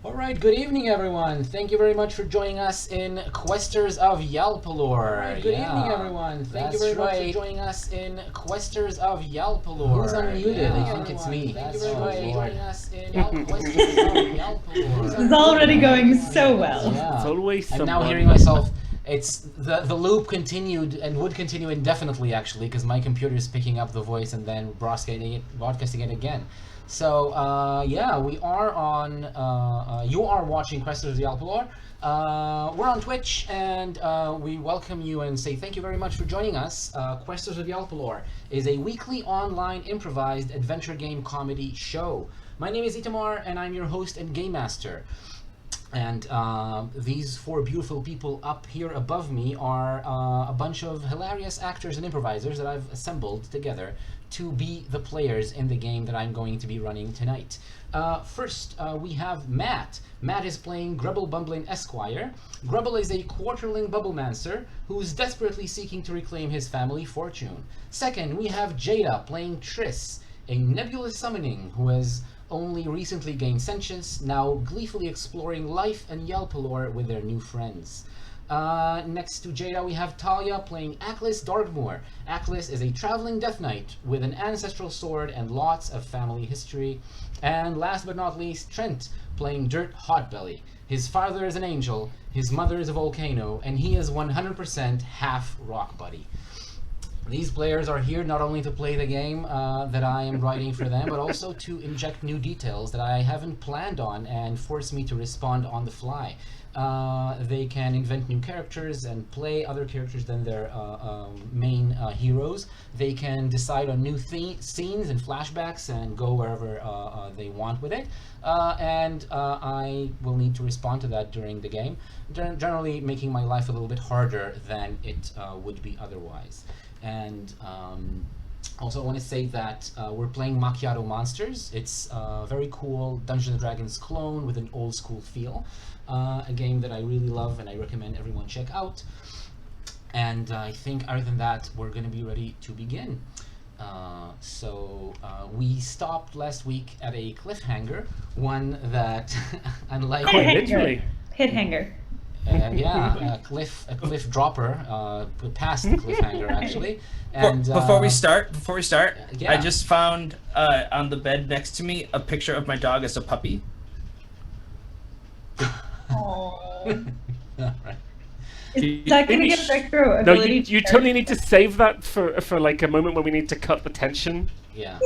Alright, good evening everyone. Thank you very much for joining us in Questers of Yalpelor. Alright, good evening everyone. Thank you very much for joining us in Questers of Yalpelor. Who's unmuted? I think it's me. Thank you very much for joining us in Questers of Yalpelor. This is already going so well. Yeah. It's always I'm now someone. hearing myself. It's the loop continued and would continue indefinitely actually because my computer is picking up the voice and then broadcasting it again. So yeah, we are on. You are watching Questers of Yalpelor. We're on Twitch, and we welcome you and say thank you very much for joining us. Questers of Yalpelor is a weekly online improvised adventure game comedy show. My name is Itamar, and I'm your host and game master. And these four beautiful people up here above me are a bunch of hilarious actors and improvisers that I've assembled together to be the players in the game that I'm going to be running tonight. First, we have Matt. Matt is playing Grubble Bumblin Esquire. Grubble is a quarterling bubblemancer who's desperately seeking to reclaim his family fortune. Second, we have Jada playing Triss, a nebulous summoning who has only recently gained sentience, now gleefully exploring life and Yalpelor with their new friends. Next to Jada, we have Talia playing Aklis Darkmoor. Aklis is a traveling death knight with an ancestral sword and lots of family history. And last but not least, Trent playing Dirt Hotbelly. His father is an angel, his mother is a volcano, and he is 100% half rock buddy. These players are here not only to play the game that I am writing for them, but also to inject new details that I haven't planned on and force me to respond on the fly. They can invent new characters and play other characters than their main heroes. They can decide on new scenes and flashbacks and go wherever they want with it. And I will need to respond to that during the game, generally making my life a little bit harder than it would be otherwise. And also I want to say that we're playing Macchiato Monsters. It's a very cool Dungeons & Dragons clone with an old school feel. A game that I really love and I recommend everyone check out. And I think other than that, we're going to be ready to begin. So we stopped last week at a cliffhanger, one that unlike... Literally. Hit hanger. Yeah, a cliff dropper, past the cliffhanger actually. And Before we start, yeah. I just found on the bed next to me a picture of my dog as a puppy. Aww. Right. Is that going to give us extra No, ability you totally need to save that for like a moment when we need to cut the tension. Yeah.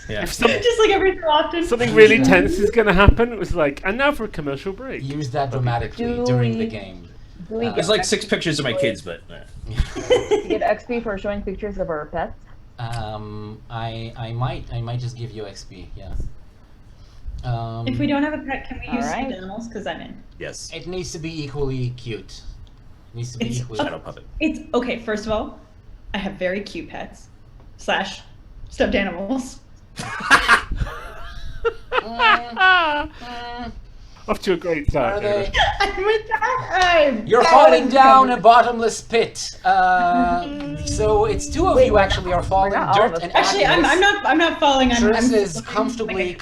Yeah. If some, Just like every so often. something really tense is going to happen, it was like, and now for a commercial break. Use that dramatically Do during we- the game. Do we There's like 6 pictures of my kids, but get XP for showing pictures of our pets? I might just give you XP. Yeah. If we don't have a pet, can we use Alright. some animals? Because I'm in. yes. It needs to be equally cute. It needs to be It's equally. Shadow puppet. It's okay. First of all, I have very cute pets / stuffed animals. Off to a great Are start. they? I'm with that. You're falling down a bottomless pit. So it's two of Wait, you we're actually not- are falling. we're not all of Dirt us. and Actually, I'm not falling. I'm Triss is just comfortably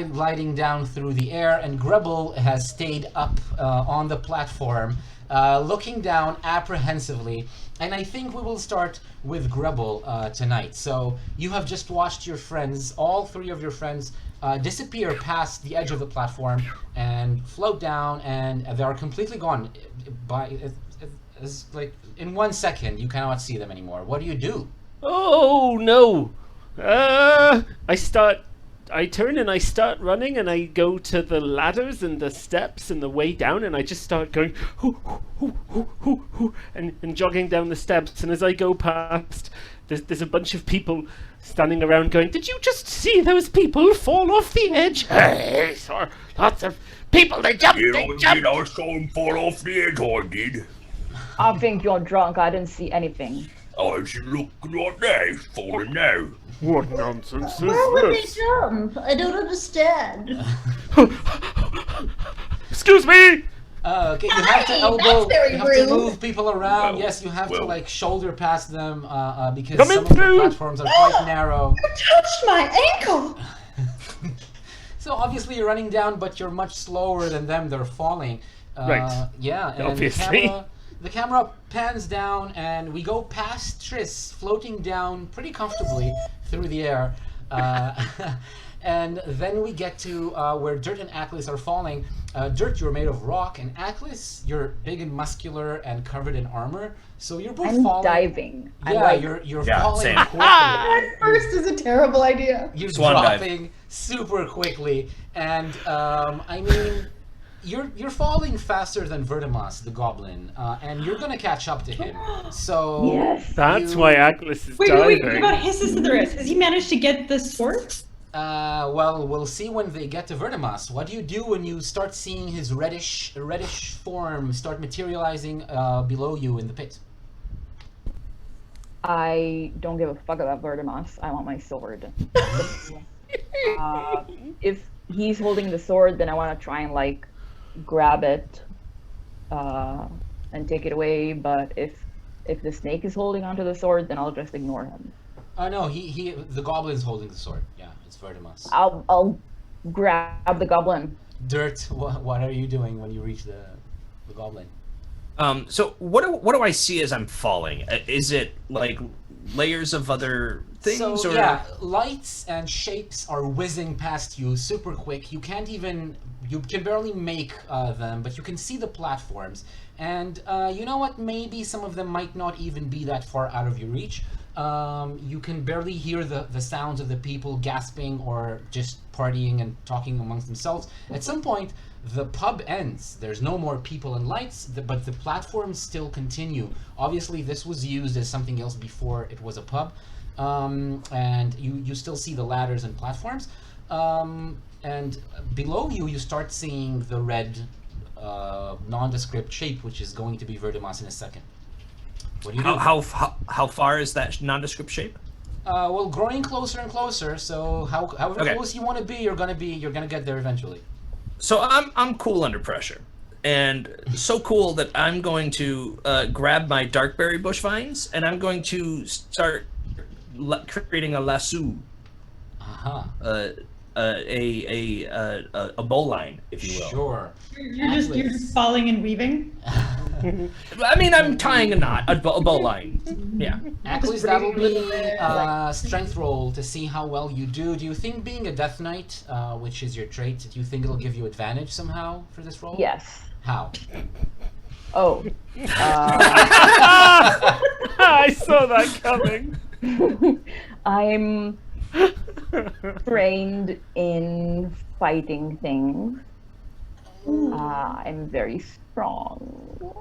gliding down through the air, and Grubble has stayed up on the platform, looking down apprehensively. And I think we will start with Grubble tonight. So you have just watched your friends, all 3 of your friends, disappear past the edge of the platform and float down, and they are completely gone. It's like in 1 second, you cannot see them anymore. What do you do? Oh no! I turn and I start running and I go to the ladders and the steps and the way down and I just start going hoo, hoo, hoo, hoo, hoo, and jogging down the steps, and as I go past, there's a bunch of people standing around going, "Did you just see those people fall off the edge?" Hey, sir, lots of people, they jumped, they jumped. I saw him fall off the edge, I did. I think you're drunk. I didn't see anything. Oh, it's looking right now, he's falling now. What nonsense is Why would they this? jump? I don't understand. Excuse me! Okay, you have to Hey, elbow, that's very you have to rude. move people around. Well, Yes, you have to well. like shoulder past them because Coming some of the through. platforms are quite narrow. You touched my ankle. So obviously you're running down, but you're much slower than them. They're falling. Right. Yeah. And Obviously. the camera pans down, and we go past Triss, floating down pretty comfortably through the air. And then we get to where Dirt and Aklis are falling. Dirt, you're made of rock, and Aklis, you're big and muscular and covered in armor. So you're both I'm falling. diving. I'm Yeah, like, you're Yeah, falling same. quickly. That first is a terrible idea. You're Swan dive. dropping super quickly, and I mean, you're falling faster than Vertimas, the goblin, and you're gonna catch up to him. So yes. That's why Agnes is Wait, diving. what about Hissisithorus? Has he managed to get the sword? well, we'll see when they get to Vertimas. What do you do when you start seeing his reddish form start materializing below you in the pit? I don't give a fuck about Vertimas. I want my sword. If he's holding the sword, then I want to try and like grab it and take it away. But if the snake is holding onto the sword, then I'll just ignore him. No, the goblin's holding the sword. Yeah, it's Vertimas. I'll grab the goblin. Dirt, what are you doing when you reach the goblin? So what do I see as I'm falling? Is it like layers of other things? So or... yeah, lights and shapes are whizzing past you super quick. You can barely make them, but you can see the platforms. And you know what? Maybe some of them might not even be that far out of your reach. You can barely hear the sounds of the people gasping or just partying and talking amongst themselves. At some point, the pub ends. There's no more people and lights, but the platforms still continue. Obviously, this was used as something else before it was a pub. And you still see the ladders and platforms. And below you, you start seeing the red nondescript shape, which is going to be Vertimas in a second. What do you do? How far is that nondescript shape? Well, growing closer and closer. So however Okay. close you want to be, you're gonna get there eventually. So I'm cool under pressure, and so cool that I'm going to grab my darkberry bush vines, and I'm going to start creating a lasso, a bowline, if you will. Sure. You're just falling and weaving. I mean, I'm tying a knot, a bowline. Yeah. Aklis, that'll be a strength roll to see how well you do. Do you think being a Death Knight, which is your trait, do you think it'll give you advantage somehow for this roll? Yes. How? Oh. I saw that coming. I'm trained in fighting things. I'm very strong.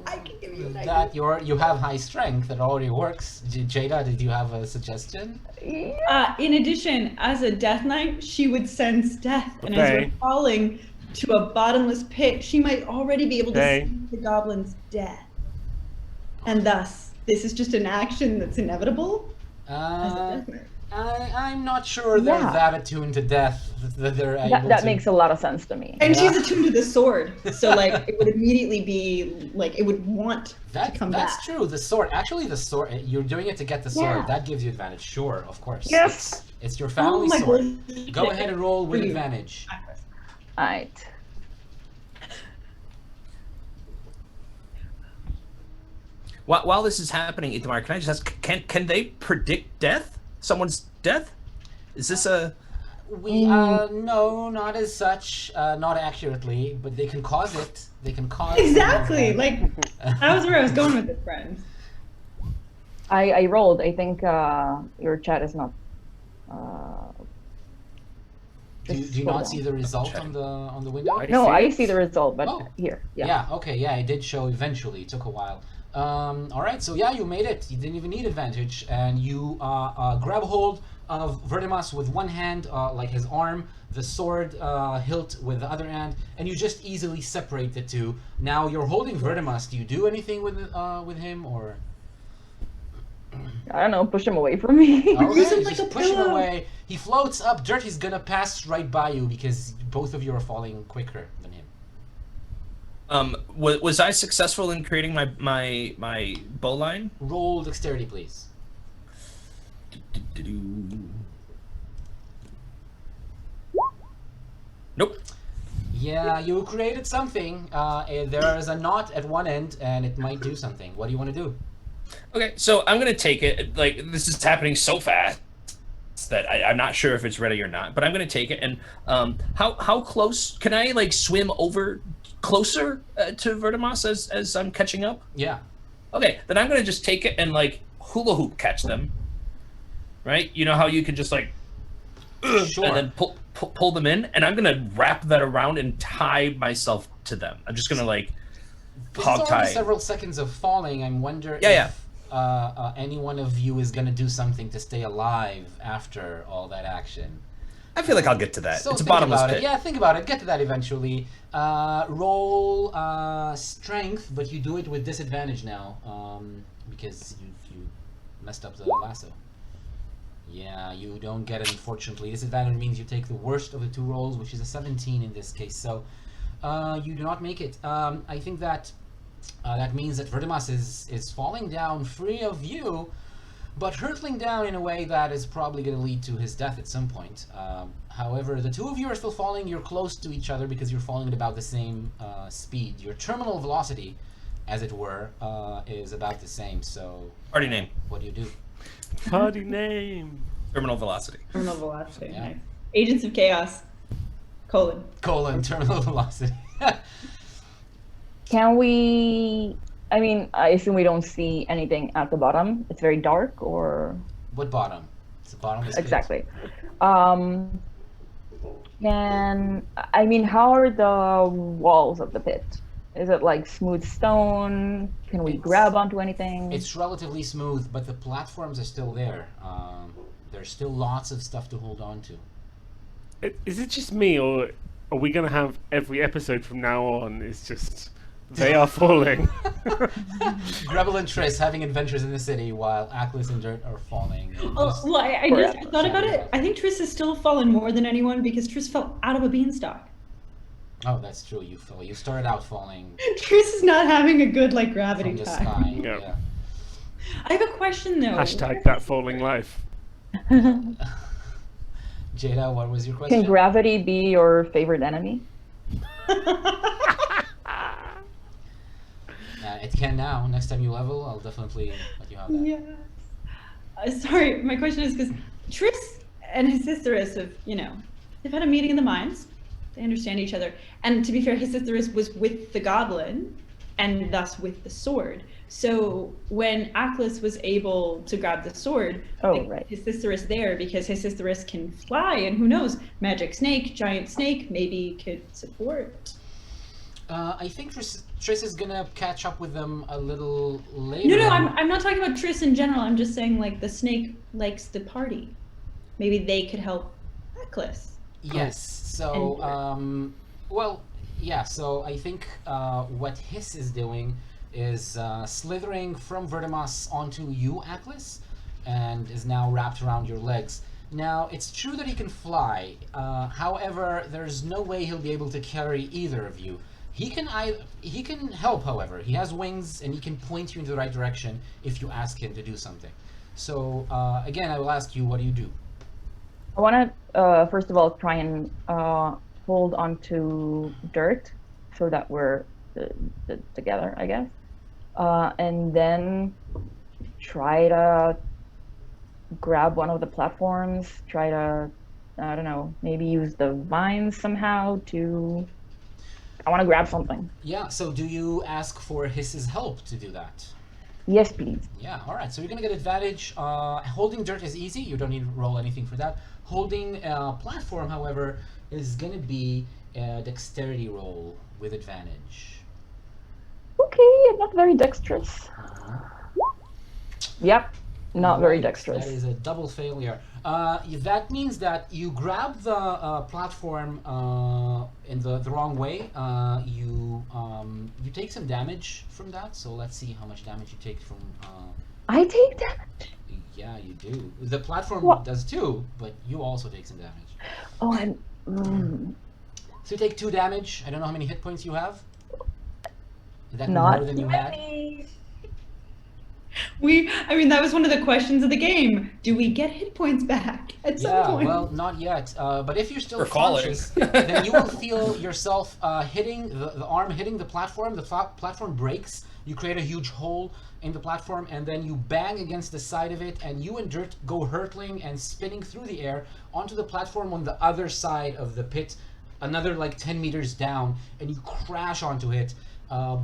I can give you That you have high strength. That already works. Jada, did you have a suggestion? In addition, as a Death Knight, she would sense death, and as Okay. we're falling to a bottomless pit, she might already be able to Okay. see the goblin's death. And thus, this is just an action that's inevitable as a Death Knight. I'm not sure they're Yeah. that attuned to death that they're able That to... makes a lot of sense to me. And Yeah. she's attuned to the sword, so like it would immediately be like it would want to come That's back. true. The sword, actually, the sword. You're doing it to get the sword. Yeah. That gives you advantage. Sure, of course. Yes. It's your family my sword. goodness. Go ahead and roll with For you. advantage. Alright. While this is happening, Ithamar, can I just ask, can they predict death? Someone's death? Is this a... We no, not as such, not accurately, but they can cause it. They can cause Exactly. someone's Like that was where I was going with it, friends. I rolled. I think your chat is not. Do you hold on. not see the result on the window? No, I it. see the result, but Oh. here. Yeah. Okay. Yeah, it did show eventually. It took a while. All right. So yeah, you made it. You didn't even need advantage, and you grab hold of Vertimas with one hand, like his arm, the sword hilt with the other hand, and you just easily separate the two. Now you're holding Vertimas. Do you do anything with him or? I don't know. Push him away from me. Okay, Use him like just a push him pillow. away. He floats up. Dirt. He's gonna pass right by you because both of you are falling quicker than him. Was I successful in creating my bowline? Roll dexterity, please. Nope. Yeah, you created something. There is a knot at one end, and it might do something. What do you want to do? Okay, so I'm gonna take it. Like, this is happening so fast that I'm not sure if it's ready or not. But I'm gonna take it. And how close can I like swim over closer to Vertimas as I'm catching up? Yeah. Okay, then I'm gonna just take it and like hula hoop catch them. Right? You know how you can just like Sure. and then pull them in, and I'm gonna wrap that around and tie myself to them. I'm just gonna like This hog is already tie. several seconds of falling. I'm wondering Yeah, if any one of you is gonna do something to stay alive after all that action. I feel like I'll get to that. So It's a think bottomless about pit. it. Yeah, think about it. Get to that eventually. Roll strength, but you do it with disadvantage now because you messed up the lasso. Yeah, you don't get it, unfortunately. Disadvantage means you take the worst of the two rolls, which is a 17 in this case. So you do not make it. I think that that means that Vertimas is falling down free of you, but hurtling down in a way that is probably going to lead to his death at some point. However, the two of you are still falling. You're close to each other because you're falling at about the same speed. Your terminal velocity, as it were, is about the same. So, Party name. what do you do? Party name. Terminal velocity. Terminal velocity. Yeah. Nice. Agents of Chaos. Colon. Terminal velocity. Can we? I mean, I assume we don't see anything at the bottom. It's very dark, or What bottom? It's the bottom of the exactly. I mean, how are the walls of the pit? Is it like smooth stone? Can we grab onto anything? It's relatively smooth, but the platforms are still there. There's still lots of stuff to hold on to. Is it just me, or are we gonna have every episode from now on? It's just they are falling. Gretel and Triss having adventures in the city while Atlas and Dirt are falling. and Oh, just- well, I just thought about it. I think Triss has still fallen more than anyone because Triss fell out of a beanstalk. Oh, that's true. You fell. You started out falling Triss is not having a good like gravity from the time. sky. Yeah. Yeah. I have a question though. Hashtag that falling life. Jada, what was your question? Can gravity be your favorite enemy? It can now. Next time you level, I'll definitely let you have that. Yeah. Sorry, my question is because Triss and his sisteress have, they've had a meeting in the mines. They understand each other. And to be fair, his sisteress was with the goblin and thus with the sword. So when Atlas was able to grab the sword, Right. his sisteress there because his sisteress can fly and who knows, magic snake, giant snake, maybe could support. I think Triss is gonna catch up with them a little later. No, I'm not talking about Triss in general. I'm just saying like the snake likes the party. Maybe they could help Atlas. Yes. So, So I think what Hiss is doing is slithering from Vertimas onto you, Atlas, and is now wrapped around your legs. Now, it's true that he can fly. However, there's no way he'll be able to carry either of you. He can help, however. He has wings, and he can point you in the right direction if you ask him to do something. So, again, I will ask you, what do you do? I want to first of all try and hold onto Dirt so that we're together, I guess, and then try to grab one of the platforms. Try to, I don't know, maybe use the vines somehow to. I want to grab something. Yeah. So, do you ask for Hiss's help to do that? Yes, please. Yeah, all right. So you're going to get advantage. Holding Dirt is easy. You don't need to roll anything for that. Holding platform, however, is going to be a dexterity roll with advantage. Okay, I'm not very dexterous. Yep, not very Right, dexterous. That is a double failure. That means that you grab the platform in the wrong way. You take some damage from that. So let's see how much damage you take from. I take damage. Yeah, you do. The platform What? does too, but you also take some damage. Oh, I'm. So you take 2 damage. I don't know how many hit points you have. Is that Not more than you had? many. I mean, that was one of the questions of the game. Do we get hit points back at some Yeah, point? well, not yet. But if you're still We're falling. conscious, then you will feel yourself hitting the arm hitting the platform. The platform breaks. You create a huge hole in the platform, and then you bang against the side of it, and you and Dirt go hurtling and spinning through the air onto the platform on the other side of the pit, another like 10 meters down, and you crash onto it,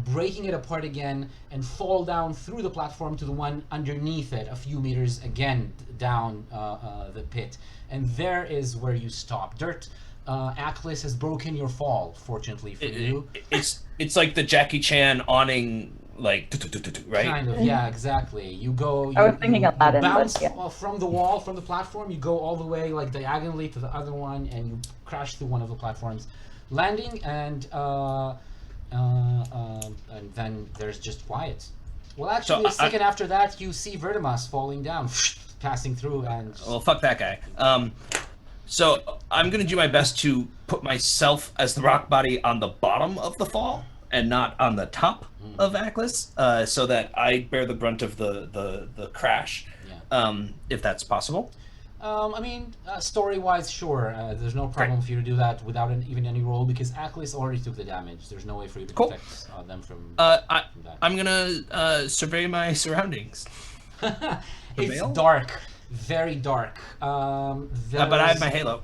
breaking it apart again, and fall down through the platform to the one underneath it, a few meters again down the pit. And there is where you stop. Dirt, Aklis has broken your fall, fortunately for you. It's like the Jackie Chan awning, like, right? Kind of, yeah, exactly. You go. I was thinking Aladdin, but bounce yeah. from the wall, from the platform. You go all the way, like diagonally, to the other one, and you crash through one of the platforms, landing, and then there's just quiet. Well, actually, So a second after that, you see Vertimus falling down, passing through, and Well, fuck that guy. So I'm gonna do my best to put myself as the rock body on the bottom of the fall and not on the top of Aklis, so that I bear the brunt of the crash, if that's possible. I mean, story-wise, sure. There's no problem for you to do that without even any roll, because Aklis already took the damage. There's no way for you to Cool. protect them from that. I'm gonna survey my surroundings. It's veil? dark, very dark. But I have my halo.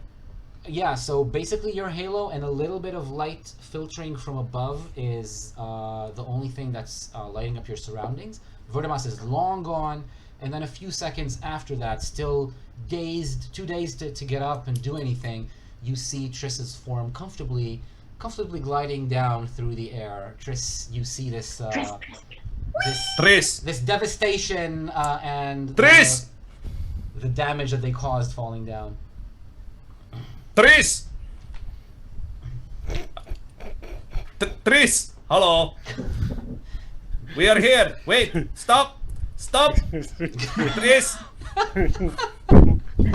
Yeah, so basically your halo and a little bit of light filtering from above is the only thing that's lighting up your surroundings. Vertimus is long gone, and then a few seconds after that, still dazed, too dazed to get up and do anything, you see Triss's form comfortably gliding down through the air. Triss, you see this Triss! this devastation and Triss! the damage that they caused falling down. Triss! Triss! Hello! We are here! Wait! Stop! Stop! Triss!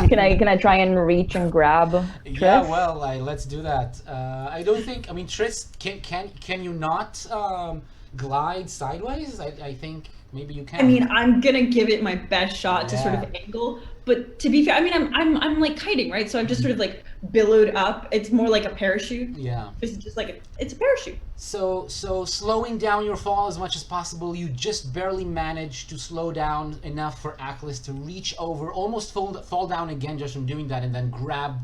Can I try and reach and grab Triss? Yeah, well, let's do that. I don't think. I mean, Triss, can you not glide sideways? I think maybe you can. I mean, I'm gonna give it my best shot to sort of Yeah. angle, but to be fair, I mean, I'm like kiting, right? So I've just sort of like billowed up. It's more like a parachute. Yeah. It's just like it's a parachute. So slowing down your fall as much as possible, you just barely manage to slow down enough for Aklis to reach over, almost fall down again just from doing that, and then grab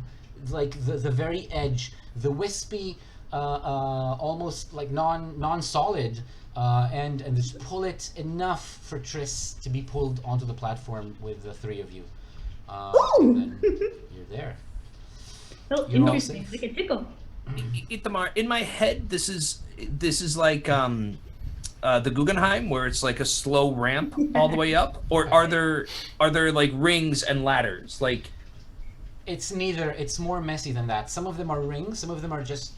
like the very edge, the wispy, almost like non-solid, and just pull it enough for Triss to be pulled onto the platform with the three of you. And then you're there. Felt You're all interesting, safe. like a tickle. Ithamar, in my head, this is like the Guggenheim, where it's like a slow ramp all the way up, or are there like rings and ladders? Like, It's neither. It's more messy than that. Some of them are rings. Some of them are just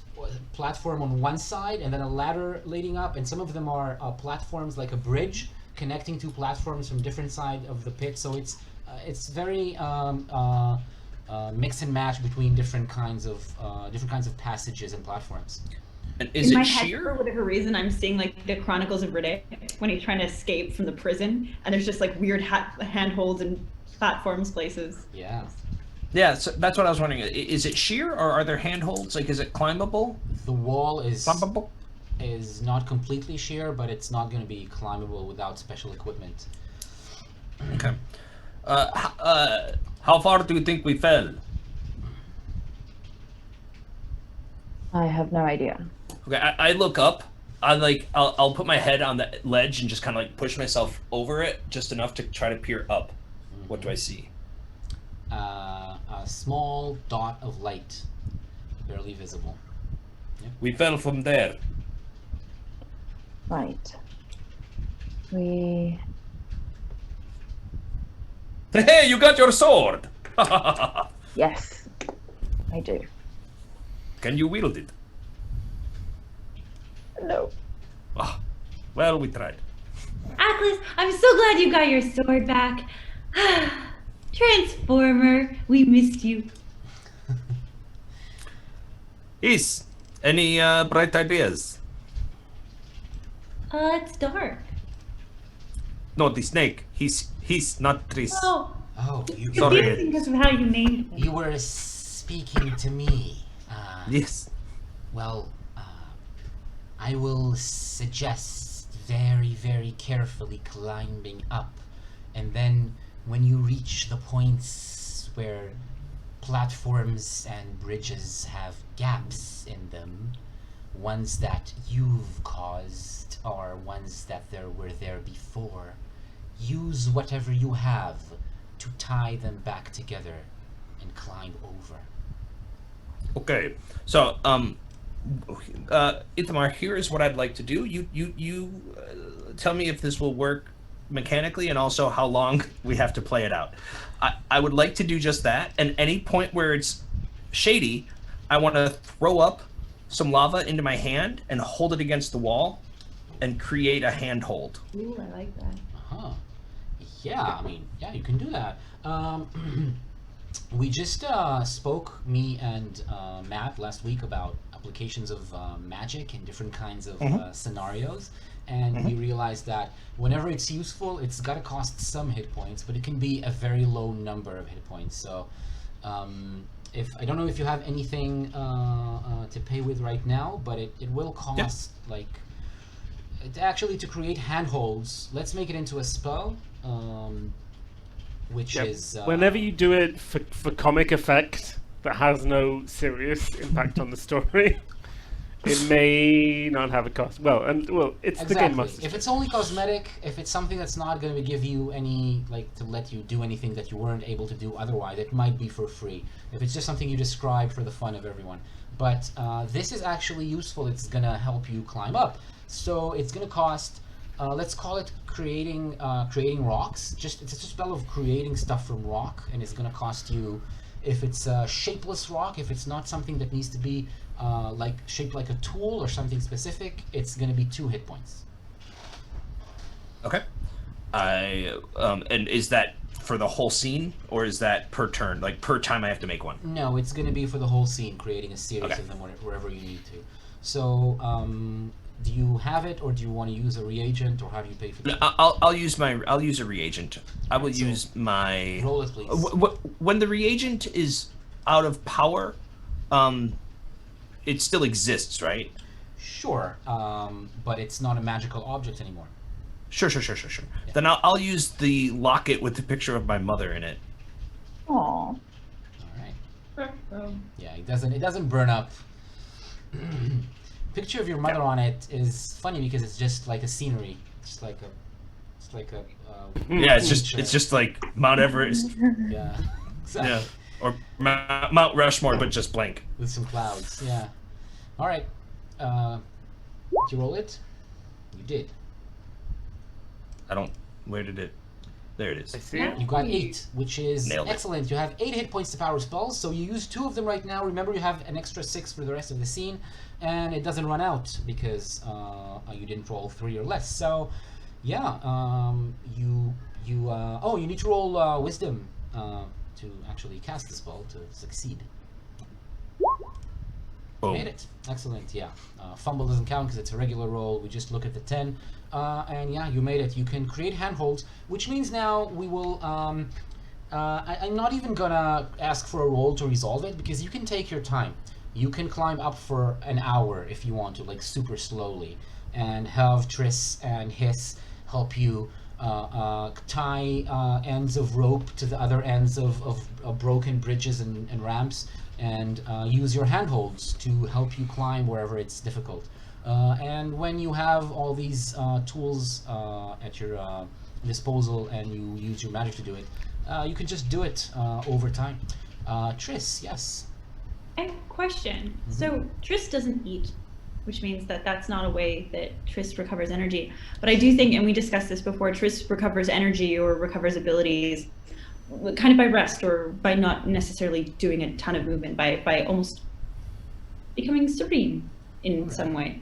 platform on one side and then a ladder leading up, and some of them are platforms like a bridge connecting two platforms from different side of the pit. So it's very mix and match between different kinds of passages and platforms. and is In my it head, for sheer? whatever reason, I'm seeing like the Chronicles of Riddick when he's trying to escape from the prison, and there's just like weird handholds and platforms places. Yeah. Yeah, so that's what I was wondering. Is it sheer, or are there handholds? Like, is it climbable? The wall Climbable? is not completely sheer, but it's not going to be climbable without special equipment. Okay. How far do you think we fell? I have no idea. Okay, I look up. I'll put my head on the ledge and just kind of like push myself over it just enough to try to peer up. What do I see? A small dot of light, barely visible. We fell from there. Right. We... Hey, you got your sword! Yes, I do. Can you wield it? No. Ah, well, we tried. Aklis, I'm so glad you got your sword back. Transformer, we missed you. Is any bright ideas? It's dark. No, the snake. He's not Tris. Oh, Oh, you Sorry. confusing because of how you named him. you were speaking to me. Yes. Well, I will suggest very, very carefully climbing up, and then when you reach the points where platforms and bridges have gaps in them, ones that you've caused or ones that were there before, use whatever you have to tie them back together and climb over. Okay. So, Ithamar, here is what I'd like to do. You tell me if this will work mechanically, and also how long we have to play it out. I would like to do just that, and any point where it's shady, I want to throw up some lava into my hand and hold it against the wall and create a handhold. Ooh, I like that. Uh-huh. Yeah, I mean, yeah, you can do that. We just spoke, me and Matt, last week about applications of magic in different kinds of scenarios, and we realized that whenever it's useful, it's got to cost some hit points, but it can be a very low number of hit points. So, if I don't know if you have anything to pay with right now, but it will cost like actually to create handholds. Let's make it into a spell. Which is whenever you do it for comic effect that has no serious impact on the story, it may not have a cost. Well, it's the game master. If it's only cosmetic, if it's something that's not going to give you any, like, to let you do anything that you weren't able to do otherwise, it might be for free. If it's just something you describe for the fun of everyone. But this is actually useful. It's going to help you climb up. So it's going to cost, let's call it creating rocks. It's a spell of creating stuff from rock, and it's going to cost you, if it's a shapeless rock, if it's not something that needs to be like shaped like a tool or something specific, it's going to be 2 hit points. Okay. And is that for the whole scene, or is that per turn, like per time I have to make one? No, it's going to be for the whole scene, creating a series of them wherever you need to. So, do you have it, or do you want to use a reagent, or how do you pay for that? I'll use a reagent. I will use my. Roll it, please. When the reagent is out of power, it still exists, right? Sure, but it's not a magical object anymore. Sure. Yeah. Then I'll use the locket with the picture of my mother in it. Aww. All right. Yeah, it doesn't burn up. Picture of your mother on it is funny because it's just like a scenery. It's like a. Yeah, it's just like Mount Everest. Yeah. Exactly. Yeah, or Mount Rushmore, but just blank. With some clouds. Yeah. All right. Did you roll it? You did. Where did it? There it is. I see. You got 8, which is Nailed it. excellent. You have 8 hit points to power spells, so you use 2 of them right now. Remember, you have an extra 6 for the rest of the scene, and it doesn't run out because you didn't roll 3 or less. So, yeah, you need to roll Wisdom to actually cast the spell to succeed. Boom. Made it. Excellent, yeah. Fumble doesn't count because it's a regular roll. We just look at the 10. And yeah, you made it. You can create handholds, which means now we will... I'm not even gonna ask for a roll to resolve it, because you can take your time. You can climb up for an hour if you want to, like super slowly, and have Triss and Hiss help you tie ends of rope to the other ends of broken bridges and ramps, and use your handholds to help you climb wherever it's difficult. And when you have all these tools at your disposal and you use your magic to do it, you can just do it over time. Triss, yes? I have a question. So Triss doesn't eat, which means that that's not a way that Triss recovers energy. But I do think, and we discussed this before, Triss recovers energy or recovers abilities kind of by rest, or by not necessarily doing a ton of movement, by almost becoming serene in some way.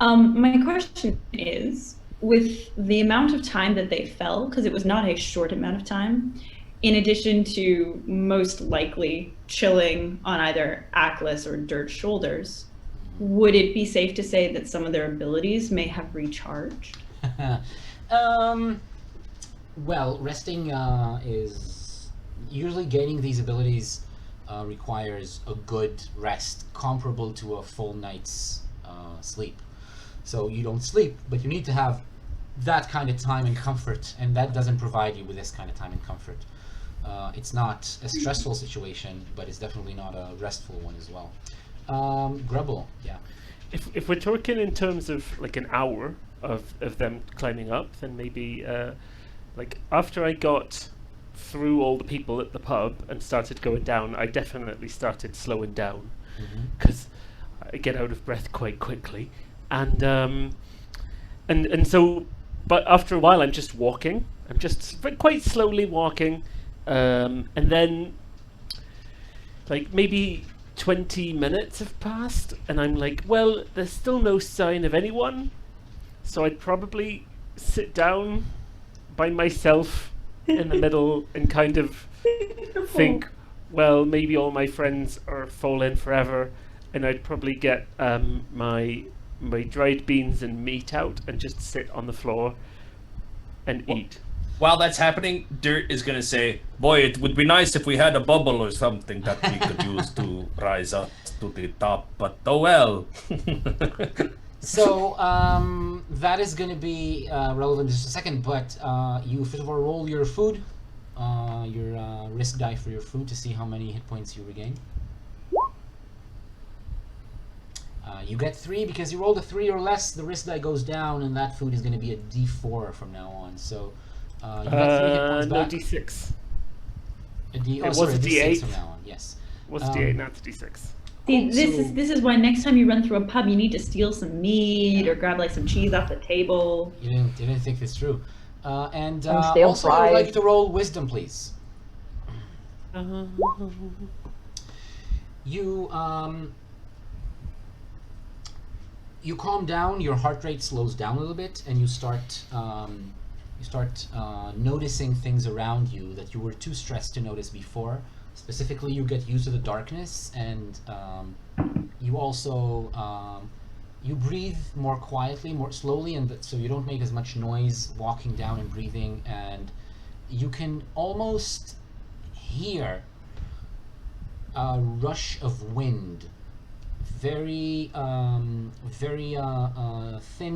My question is, with the amount of time that they fell, because it was not a short amount of time, in addition to most likely chilling on either Atlas or Dirt's shoulders, would it be safe to say that some of their abilities may have recharged? Well, resting is usually gaining these abilities requires a good rest comparable to a full night's sleep. So you don't sleep, but you need to have that kind of time and comfort, and that doesn't provide you with this kind of time and comfort. It's not a stressful situation, but it's definitely not a restful one as well. Grubble, yeah. If we're talking in terms of like an hour of them climbing up, then maybe like after I got through all the people at the pub and started going down, I definitely started slowing down because I get out of breath quite quickly, and so, but after a while I'm just walking. I'm just quite slowly walking, and then like maybe 20 minutes have passed, and I'm like, well, there's still no sign of anyone, so I'd probably sit down by myself in the middle and kind of think, well, maybe all my friends are fallen forever, and I'd probably get my dried beans and meat out and just sit on the floor and eat. While that's happening, Dirt is going to say, boy, it would be nice if we had a bubble or something that we could use to rise up to the top, but oh well. So, that is going to be relevant in just a second, but you first of all roll your food, your risk die for your food to see how many hit points you regain. You get 3 because you rolled a 3 or less, the risk die goes down, and that food is going to be a D4 from now on. So, you got 3 hit points no, back. D6. A D, It was sorry, a D6 D8. from now on, yes. What's D8, not D6? See, So- this is why next time you run through a pub, you need to steal some meat or grab like some cheese off the table. You didn't think this through. And Some stale also, I would like fries. you to roll wisdom, please. You calm down, your heart rate slows down a little bit, and you start noticing things around you that you were too stressed to notice before. Specifically, you get used to the darkness, and you also you breathe more quietly, more slowly, and so you don't make as much noise walking down and breathing, and you can almost hear a rush of wind, very thin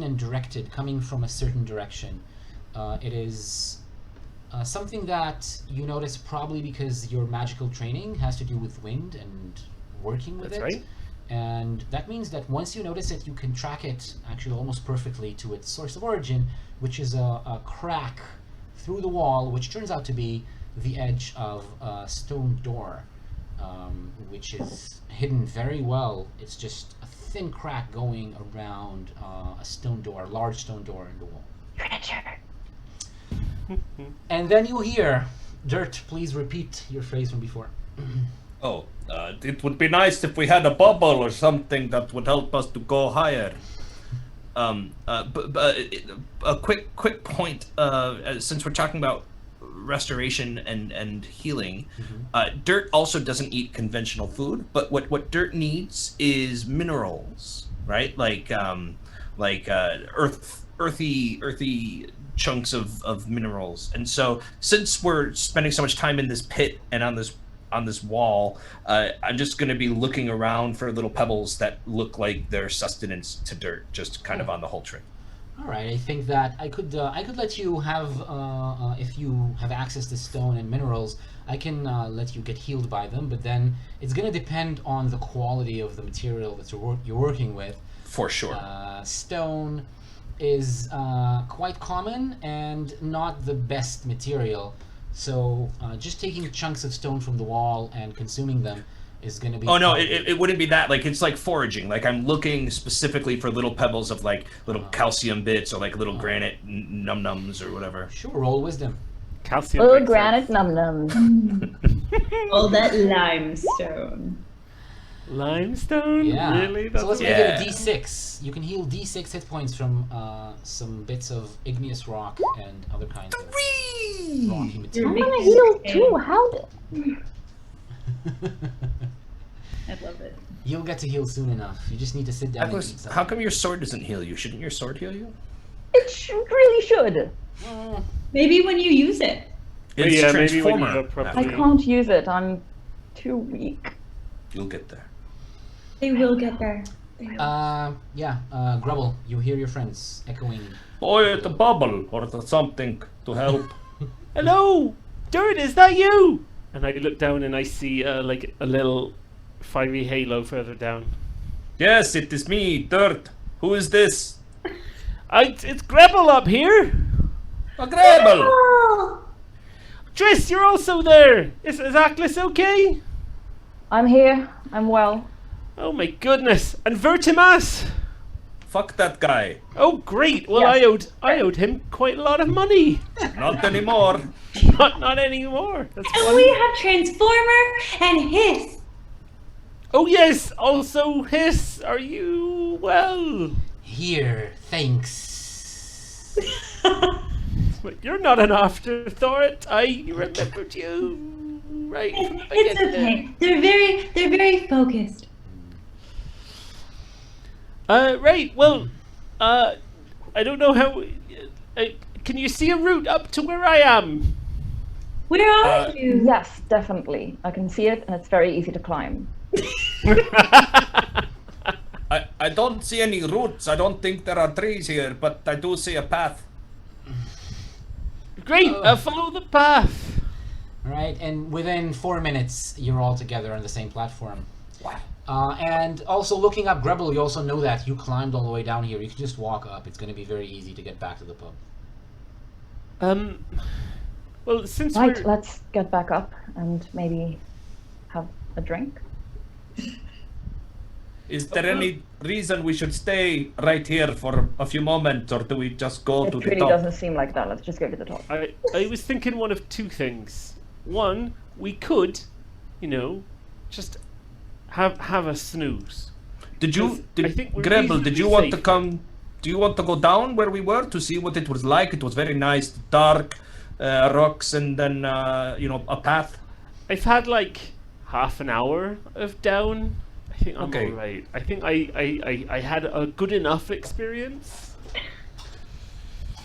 and directed, coming from a certain direction. It is something that you notice probably because your magical training has to do with wind and working with That's it. right. And that means that once you notice it, you can track it actually almost perfectly to its source of origin, which is a crack through the wall, which turns out to be the edge of a stone door, which is hidden very well. It's just a thin crack going around a stone door, a large stone door in the wall. And then you hear, Dirt, please repeat your phrase from before. Oh, it would be nice if we had a bubble or something that would help us to go higher. A quick point, since we're talking about restoration and healing, Dirt also doesn't eat conventional food, but what Dirt needs is minerals, right? Like earthy chunks of minerals. And so since we're spending so much time in this pit and on this wall, I'm just going to be looking around for little pebbles that look like they're sustenance to Dirt, just kind of on the whole trip. All right, I think that I could let you have, if you have access to stone and minerals, I can let you get healed by them, but then it's going to depend on the quality of the material that you're working with. For sure. Stone is quite common and not the best material, so just taking chunks of stone from the wall and consuming them is going to be... Oh no, it wouldn't be that. Like, it's like foraging. Like, I'm looking specifically for little pebbles of like little calcium bits or like little granite num-nums or whatever. Sure, roll wisdom. Calcium. Little makes granite sense. num-nums. Oh, that limestone. Limestone? Yeah. Really? So let's make Yeah. it a D6. You can heal D6 hit points from some bits of igneous rock and other kinds of rocky I'm material. gonna heal too. How? I love it. You'll get to heal soon enough. You just need to sit down and eat Douglas, something. how come your sword doesn't heal you? Shouldn't your sword heal you? It really should. Maybe when you use it. It's yeah, maybe when you Transformer. go I properly. can't use it. I'm too weak. You'll get there. They will get there. Grubble, you hear your friends echoing. Boy, the bubble or something to help. Hello, Dirt, is that you? And I look down and I see like a little fiery halo further down. Yes, it is me, Dirt. Who is this? It's Grebble up here. A Grable. Oh, Triss, you're also there. Is Atlas okay? I'm here. I'm well. Oh my goodness. And Vertimas. Fuck that guy. Oh great. Well, Yes. I owed him quite a lot of money. Not anymore. Not anymore. That's And fun. we have Transformer and Hiss. Oh yes. Also, Hiss, are you well? Here, thanks. But you're not an afterthought. I remembered you right from the It's beginning. okay. They're very focused. Right. Well, I don't know how. Can you see a route up to where I am? Where are you? Yes, definitely. I can see it, and it's very easy to climb. I don't see any roots. I don't think there are trees here, but I do see a path. Great. Follow the path. Right, and within 4 minutes, you're all together on the same platform. Wow. And also looking up Grubble, you also know that you climbed all the way down here. You can just walk up. It's going to be very easy to get back to the pub. Well, since Right, we're let's get back up and maybe have a drink. Is there any reason we should stay right here for a few moments, or do we just go It to the really top? doesn't seem like that. Let's just go to the top. I was thinking one of two things. One, we could, just have a snooze. Did you, I think we're Gremble, did you want to reasonably come? Do you want to go down where we were to see what it was like? It was very nice, dark, rocks, and then a path. I've had like half an hour of down. I think I'm Okay. all right. I think I had a good enough experience.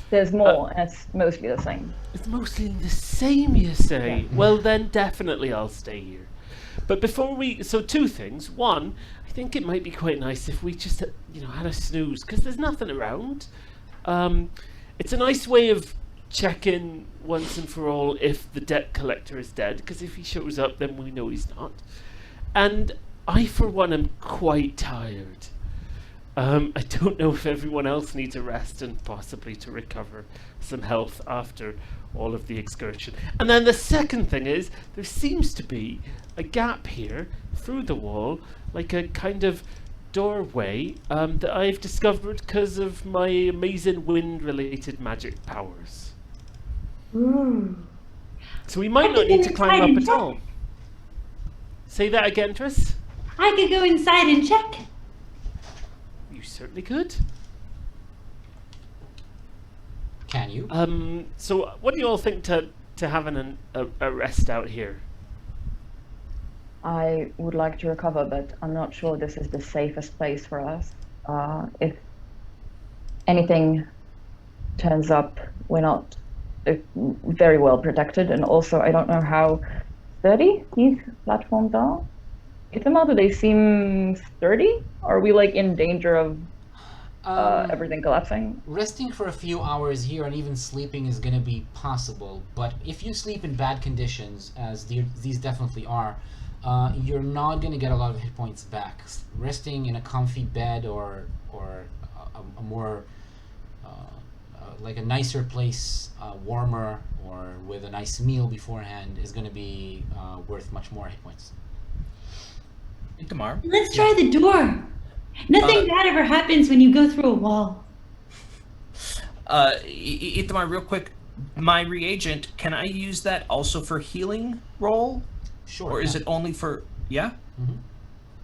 There's more, and it's mostly the same. It's mostly the same, you say? Well, then definitely I'll stay here. But before so two things. One, I think it might be quite nice if we just, had a snooze, because there's nothing around. It's a nice way of checking once and for all if the debt collector is dead, because if he shows up, then we know he's not. And I, for one, am quite tired. I don't know if everyone else needs a rest and possibly to recover some health after all of the excursion. And then the second thing is, there seems to be a gap here through the wall, like a kind of doorway that I've discovered because of my amazing wind-related magic powers. Ooh. So we might I not could go need to climb inside up and at check. all. Say that again, Triss? I could go inside and check. You certainly could. Can you? So what do you all think to having a rest out here? I would like to recover, but I'm not sure this is the safest place for us. If anything turns up, we're not very well protected, and also I don't know how sturdy these platforms are. Do they seem sturdy? Are we like in danger of everything collapsing? Resting for a few hours here and even sleeping is going to be possible, but if you sleep in bad conditions, as these definitely are, you're not going to get a lot of hit points back. Resting in a comfy bed or a more like a nicer place, warmer, or with a nice meal beforehand is going to be worth much more hit points. Tomorrow. Let's try the door. Nothing bad ever happens when you go through a wall. Itamar, real quick, my reagent, can I use that also for healing roll? Sure. Or is yeah. it only for, yeah? Mhm.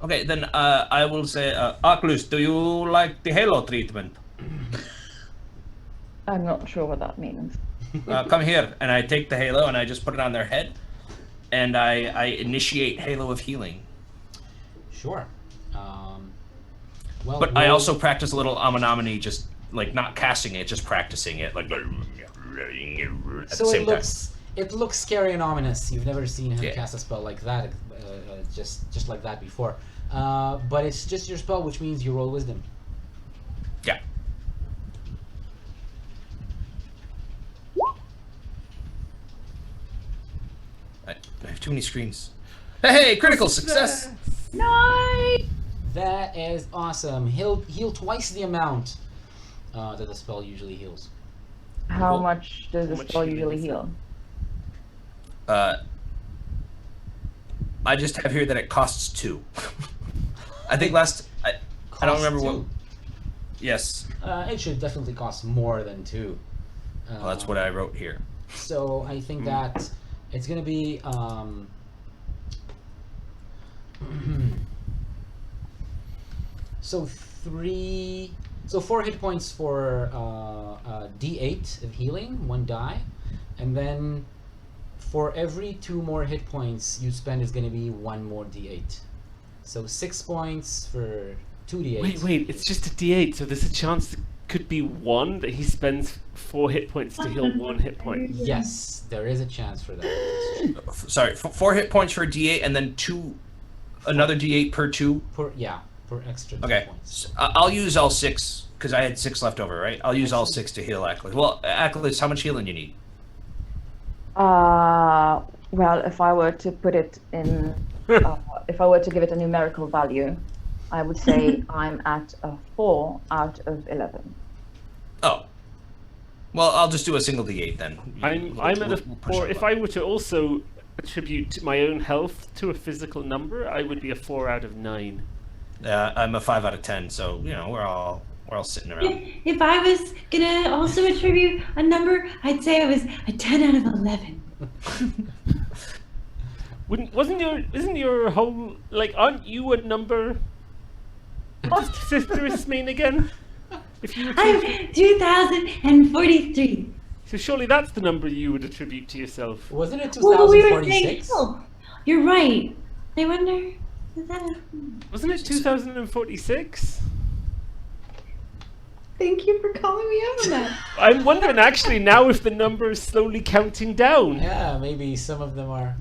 Okay, then I will say, Oculus, do you like the halo treatment? I'm not sure what that means. Come here, and I take the halo and I just put it on their head, and I initiate halo of healing. Sure. Well, But I also practice a little Amenominee, just like not casting it, just practicing it. Like, at So the same it looks scary and ominous. You've never seen him Yeah. cast a spell like that, just like that before. But it's just your spell, which means you roll wisdom. Yeah. I have too many screens. Hey, critical success! Nice. That is awesome. He'll heal twice the amount that the spell usually heals. How Cool. much does the much spell healing usually is heal? I just have here that it costs 2. I think last I don't Costs remember what. 2. Yes, It should definitely cost more than 2. well, that's what I wrote here. So I think that it's gonna be so 4 hit points for D8 of healing, 1 die, and then for every 2 more hit points you spend is gonna be 1 more D8. So 6 points for 2 D8. Wait, it's just a D8, so there's a chance it could be 1 that he spends 4 hit points to heal 1 hit point. Yes, there is a chance for that. Sorry, 4 hit points for a D8, and then another D8 per 2. For extra 2 Okay, points. I'll use all 6 because I had 6 left over, right? I'll use all 6 to heal Aklis. Well, Aklis, how much healing do you need? Well, if I were to put it in, if I were to give it a numerical value, I would say I'm at a 4 out of 11. Oh, well, I'll just do a single D8 then. I'm at a 4. If I were to also attribute my own health to a physical number, I would be a 4 out of 9. I'm a 5 out of 10, so you know we're all sitting around. If I was gonna also attribute a number, I'd say I was a 10 out of 11. Isn't your whole, like, aren't you a number? What does Sisterus mean again? If you were to, I'm 2043. so surely that's the number you would attribute to yourself. Wasn't it Well, we were saying, 2046? oh, you're right. I wonder, is that? Wasn't it 2046? Thank you for calling me out on that. I'm wondering actually now if the number is slowly counting down. Yeah, maybe some of them are.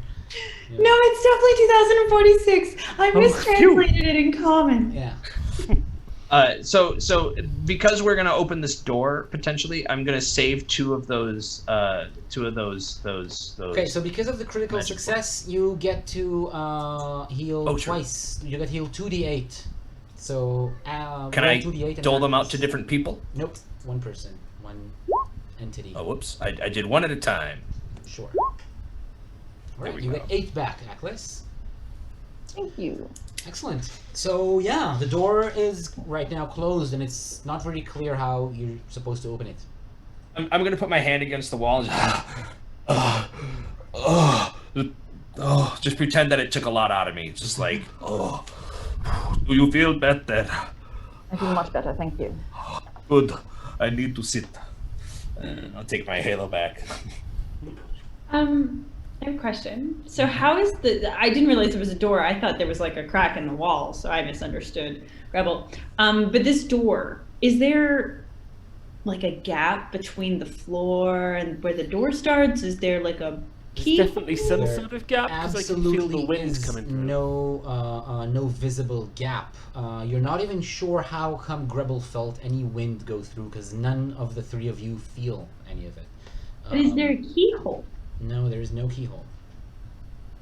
No, it's definitely 2046. I Oh, mistranslated it in common. Yeah. So because we're gonna open this door potentially, I'm gonna save 2 of those. Okay, so because of the critical Magic success, you get to heal Oh, sure. twice. You get healed 2d8. So Can roll I 2d8 and dole add them out this. to different people? Nope, one person, one entity. Oh, whoops! I did 1 at a time. Sure. There Alright, we you go. get 8 back, Aklis. Thank you. Excellent. So yeah, the door is right now closed, and it's not very clear how you're supposed to open it. I'm gonna put my hand against the wall and just, just pretend that it took a lot out of me. It's just like, do you feel better? I feel much better, thank you. Good. I need to sit. I'll take my halo back. I have a question. So how is I didn't realize there was a door. I thought there was like a crack in the wall, so I misunderstood, Rebel. But this door, is there like a gap between the floor and where the door starts? Is there like a key? There's definitely some There sort of gap because I can feel Absolutely the wind is coming through. no visible gap. You're not even sure how come Grebel felt any wind go through, because none of the 3 of you feel any of it. But is there a keyhole? No, there is no keyhole.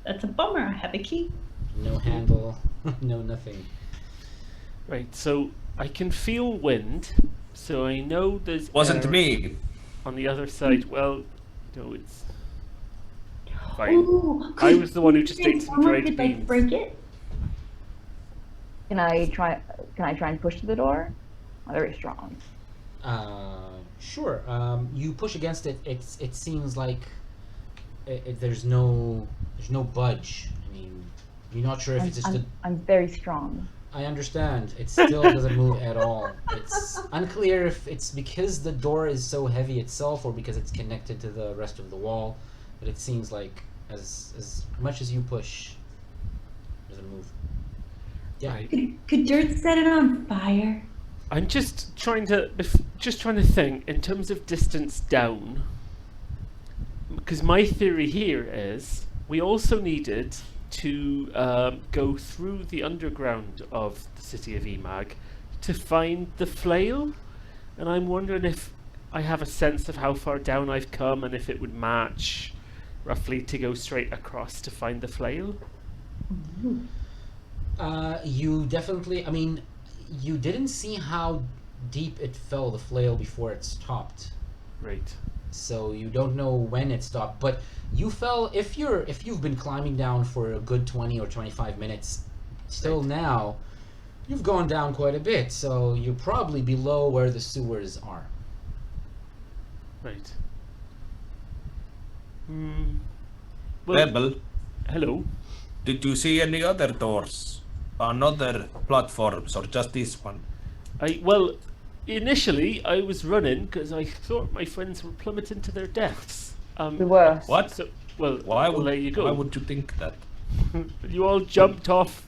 That's a bummer. I have a key. No handle. No nothing. Right, so I can feel wind, so I know there's Wasn't air me. on the other side. Well, no, it's fine. Ooh, I was the one who just ate some Transformer, dried did I beans. break it? Can I try and push the door? I'm very strong. Sure. You push against it. It seems like there's no budge. I mean, you're not sure if it's just I'm very strong. I understand. It still doesn't move at all. It's unclear if it's because the door is so heavy itself or because it's connected to the rest of the wall. But it seems like as much as you push, it doesn't move. Yeah. Right. Could dirt set it on fire? I'm just trying to think in terms of distance down. because my theory here is we also needed to go through the underground of the city of Emag to find the flail, and I'm wondering if I have a sense of how far down I've come and if it would match roughly to go straight across to find the flail. You definitely, I mean, you didn't see how deep it fell, the flail, before it stopped. Right. So you don't know when it stopped, but you fell, if you've been climbing down for a good 20 or 25 minutes, still now, you've gone down quite a bit, so you're probably below where the sewers are. Right. Well, Rebel, hello. did you see any other doors on other platforms or just this one? Well, initially I was running because I thought my friends were plummeting to their deaths. We were. What? So, well, Why well, would there you go. Why would you think that? You all jumped off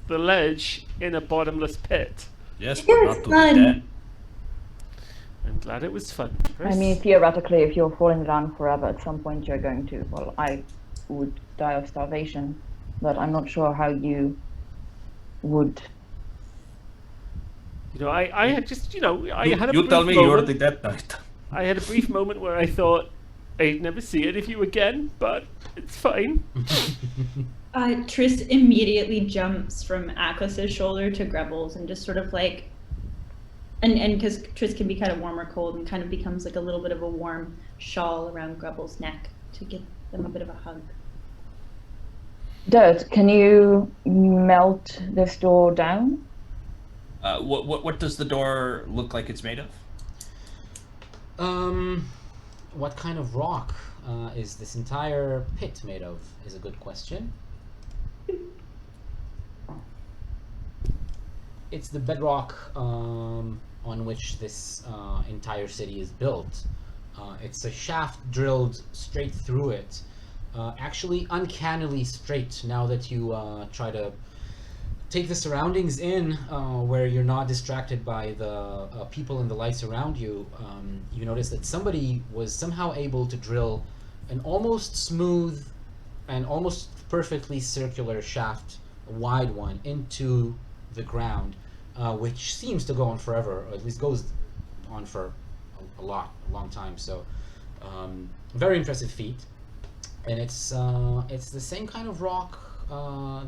the ledge in a bottomless pit. Yes, Yeah, but not it's to the fun. death. I'm glad it was fun. I mean, theoretically, if you're falling down forever, at some point you're going to. Well, I would die of starvation, but I'm not sure how you would. You know, I had just, I had a You brief tell me you're moment. the Death Knight. I had a brief moment where I thought I'd never see any of you again, but it's fine. Triss immediately jumps from Atlas's shoulder to Grebel's and just sort of like, and because Triss can be kind of warm or cold, and kind of becomes like a little bit of a warm shawl around Grebel's neck to give them a bit of a hug. Dirt, can you melt this door down? What does the door look like it's made of? What kind of rock is this entire pit made of? Is a good question. It's the bedrock on which this entire city is built. It's a shaft drilled straight through it. Actually, uncannily straight. Now that you try to take the surroundings in, where you're not distracted by the people and the lights around you, you notice that somebody was somehow able to drill an almost smooth and almost perfectly circular shaft, a wide one, into the ground, which seems to go on forever, or at least goes on for a long time. So, very impressive feat, and it's the same kind of rock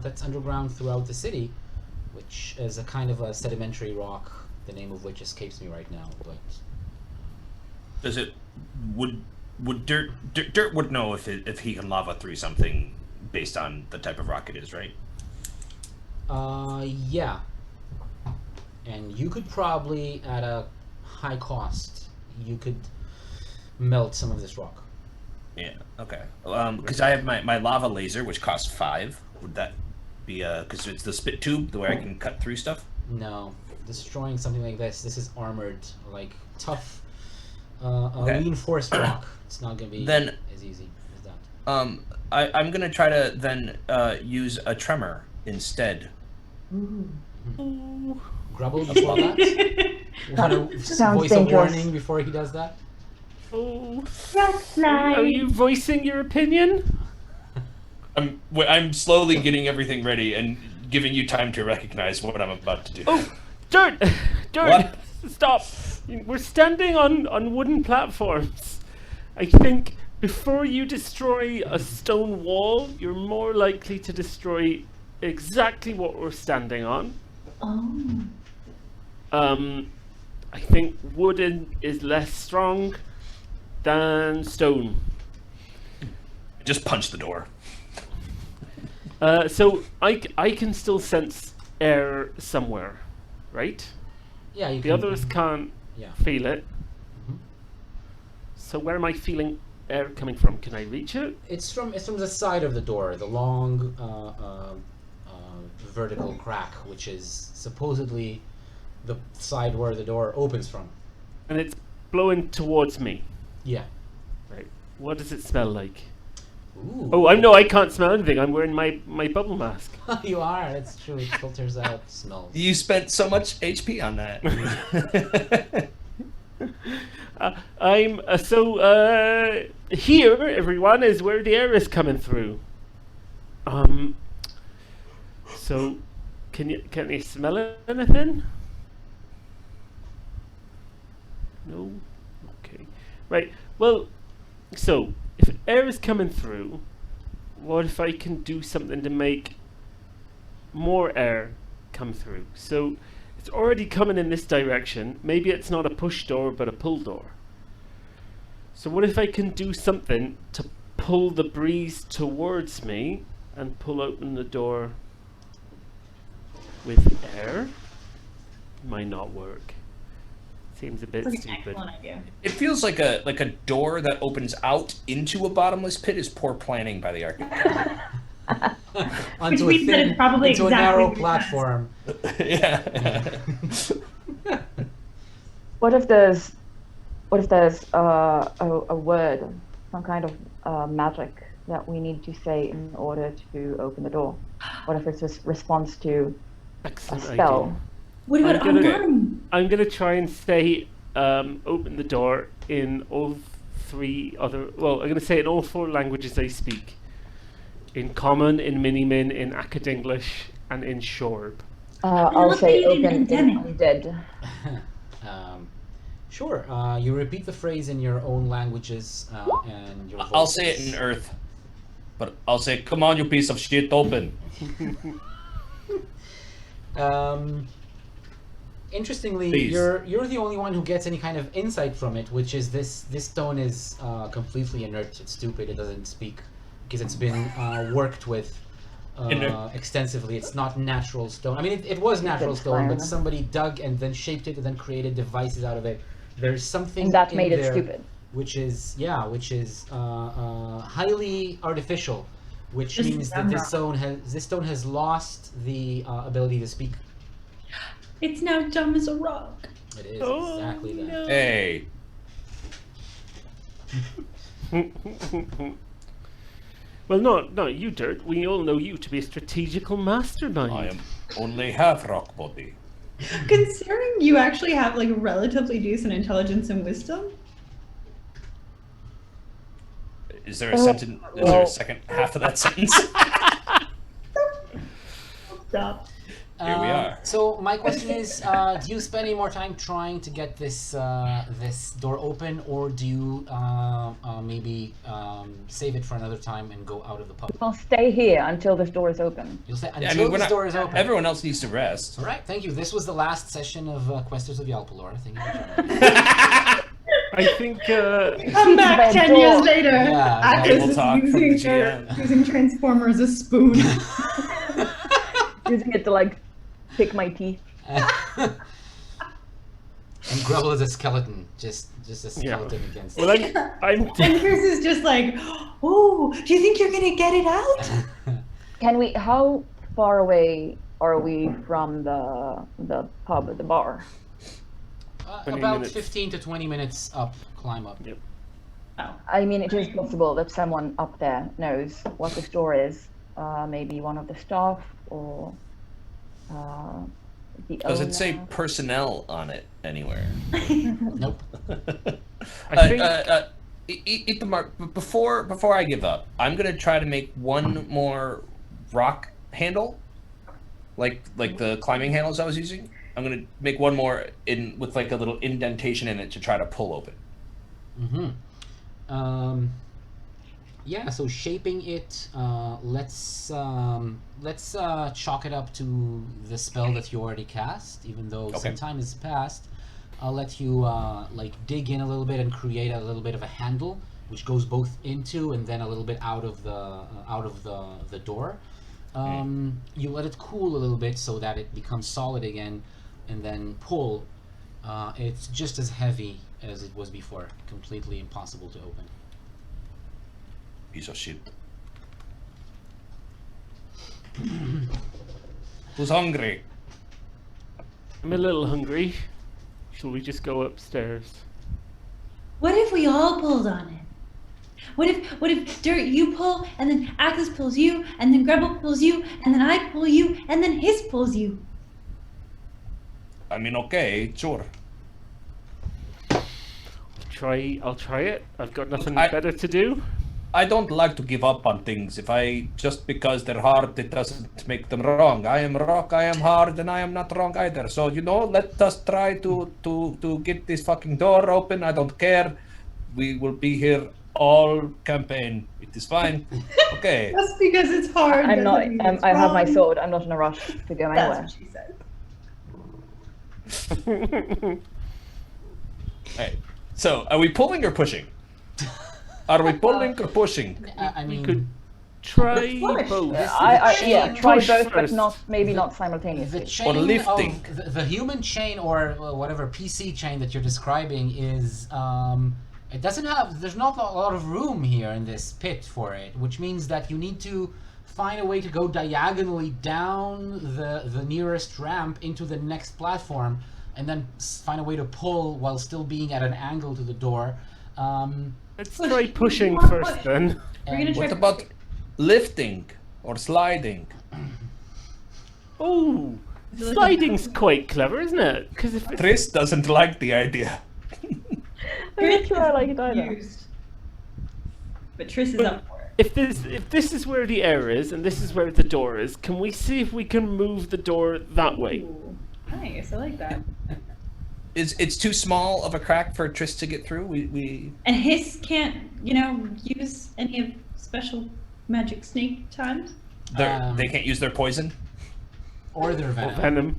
that's underground throughout the city, which is a kind of a sedimentary rock, the name of which escapes me right now. But Does it would dirt would know if he can lava through something based on the type of rock it is, right? yeah, and you could probably, at a high cost, you could melt some of this rock. Yeah. Okay. Because I have my lava laser, which costs 5. Would that be because it's the spit tube, the way I can cut through stuff? No, destroying something like this is armored, like tough, Okay. reinforced rock. It's not gonna be Then- as easy as that. I'm gonna try to then use a tremor instead. Grubble before that. Want to Sounds voice a dangerous. warning before he does that? Oh, That's are nice. you voicing your opinion? I'm slowly getting everything ready and giving you time to recognize what I'm about to do. Oh, Dirt! Dirt! What? Stop! We're standing on wooden platforms. I think before you destroy a stone wall, you're more likely to destroy exactly what we're standing on. Oh. I think wooden is less strong than stone. Just punch the door. So I can still sense air somewhere, right? Yeah, you The can. others can't Yeah. feel it. Mhm. So where am I feeling air coming from? Can I reach it? It's from the side of the door, the long vertical crack, which is supposedly the side where the door opens from. And it's blowing towards me. Yeah. Right. What does it smell like? Ooh. Oh, I can't smell anything. I'm wearing my bubble mask. You are. It's true. It filters out smells. You spent so much HP on that. Here, everyone, is where the air is coming through. So, can you smell anything? No? Okay. Right, well, so, if air is coming through, what if I can do something to make more air come through? So, it's already coming in this direction. Maybe it's not a push door, but a pull door. So what if I can do something to pull the breeze towards me and pull open the door with air? Might not work. Seems a bit That's an stupid. excellent idea. It feels like a door that opens out into a bottomless pit is poor planning by the architect. Which means that it's probably into exactly a narrow what it platform. Yeah. What if there's a word, some kind of magic that we need to say in order to open the door? What if it's just response to a Excellent spell? idea. What about I'm gonna try and say open the door in all three other. Well, I'm gonna say it in all four languages I speak. In Common, in Minimin, in Acad-English, and in Shorb. I'll say Elevated open in endemic. undead. Sure. You repeat the phrase in your own languages and your voices. I'll say it in Earth, but I'll say, "Come on, you piece of shit, open." Interestingly, Please. you're the only one who gets any kind of insight from it, which is this stone is completely inert. It's stupid. It doesn't speak because it's been worked with extensively. It's not natural stone. I mean, it was natural stone, but somebody dug and then shaped it and then created devices out of it. There's something And that in made it there stupid. which is highly artificial, which This means is that dumb this stone has lost the ability to speak. It's now dumb as a rock. It is exactly that. no. Hey, Well, not you, Dirt. We all know you to be a strategical mastermind. I am only half rock body. Considering you actually have like relatively decent intelligence and wisdom. is there a sentence? Is there a second half of that sentence? Stop. Here we are. So my question is, do you spend any more time trying to get this this door open, or do you maybe save it for another time and go out of the pub? I'll stay here until this door is open. You'll say Yeah, until we're this door is open. Everyone else needs to rest. All right, thank you. This was the last session of Questers of Yalpelor. Thank you for joining. I think Come back 10 years later. Yeah, Atlas table is talk from the using Transformer as a spoon. Using it to like pick my teeth. And Grubble is a skeleton, just a skeleton against. well, I'm And Chris is just like, oh, do you think you're gonna get it out? Can we? How far away are we from the pub, the bar? 20 About minutes. 15 to 20 minutes up, climb up. Yep. I mean, it is possible that someone up there knows what the store is. Maybe one of the staff or the Does it say owner. personnel on it anywhere? Nope. I think Eat the mark. Before I give up, I'm gonna try to make one more rock handle, like the climbing handles I was using. I'm gonna make one more with like a little indentation in it to try to pull open. Yeah. So shaping it. Let's chalk it up to the spell that you already cast. Even though some time has passed, I'll let you like dig in a little bit and create a little bit of a handle, which goes both into and then a little bit out of the door. You let it cool a little bit so that it becomes solid again, and then pull. It's just as heavy as it was before. Completely impossible to open. Piece of shit. Who's hungry? I'm a little hungry. Shall we just go upstairs? What if we all pulled on it? What if Dirt you pull and then Atlas pulls you and then Grubble pulls you and then I pull you and then Hiss pulls you? I mean, okay, sure. I'll try it. I've got nothing I- better to do. I don't like to give up on things. If I just because they're hard, it doesn't make them wrong. I am rock, I am hard, and I am not wrong either. So let us try to get this fucking door open. I don't care. We will be here all campaign. It is fine. Okay. Just because it's hard. I'm not. doesn't mean it's I have my wrong. sword. I'm not in a rush to go That's anywhere. what she said. Hey. So, are we pulling or pushing? Are we pulling or pushing? I We mean, could try push. both. Yeah, try Push both, but first. not maybe not the simultaneously. chain lifting. of the human chain or whatever PC chain that you're describing is it doesn't have, there's not a lot of room here in this pit for it, which means that you need to find a way to go diagonally down the nearest ramp into the next platform, and then find a way to pull while still being at an angle to the door. Let's try pushing Push. first then. We're gonna try. What about lifting or sliding? Oh, sliding's quite clever, isn't it? Because if it's Tris doesn't like the idea. I'm not sure I like it either. Confused. But Triss is up for it. if this is where the air is and this is where the door is, can we see if we can move the door that way? Ooh, nice, I like that. It's too small of a crack for Tris to get through. We And Hiss can't, use any of special magic snake times. they can't use their poison. Or their Or venom. venom.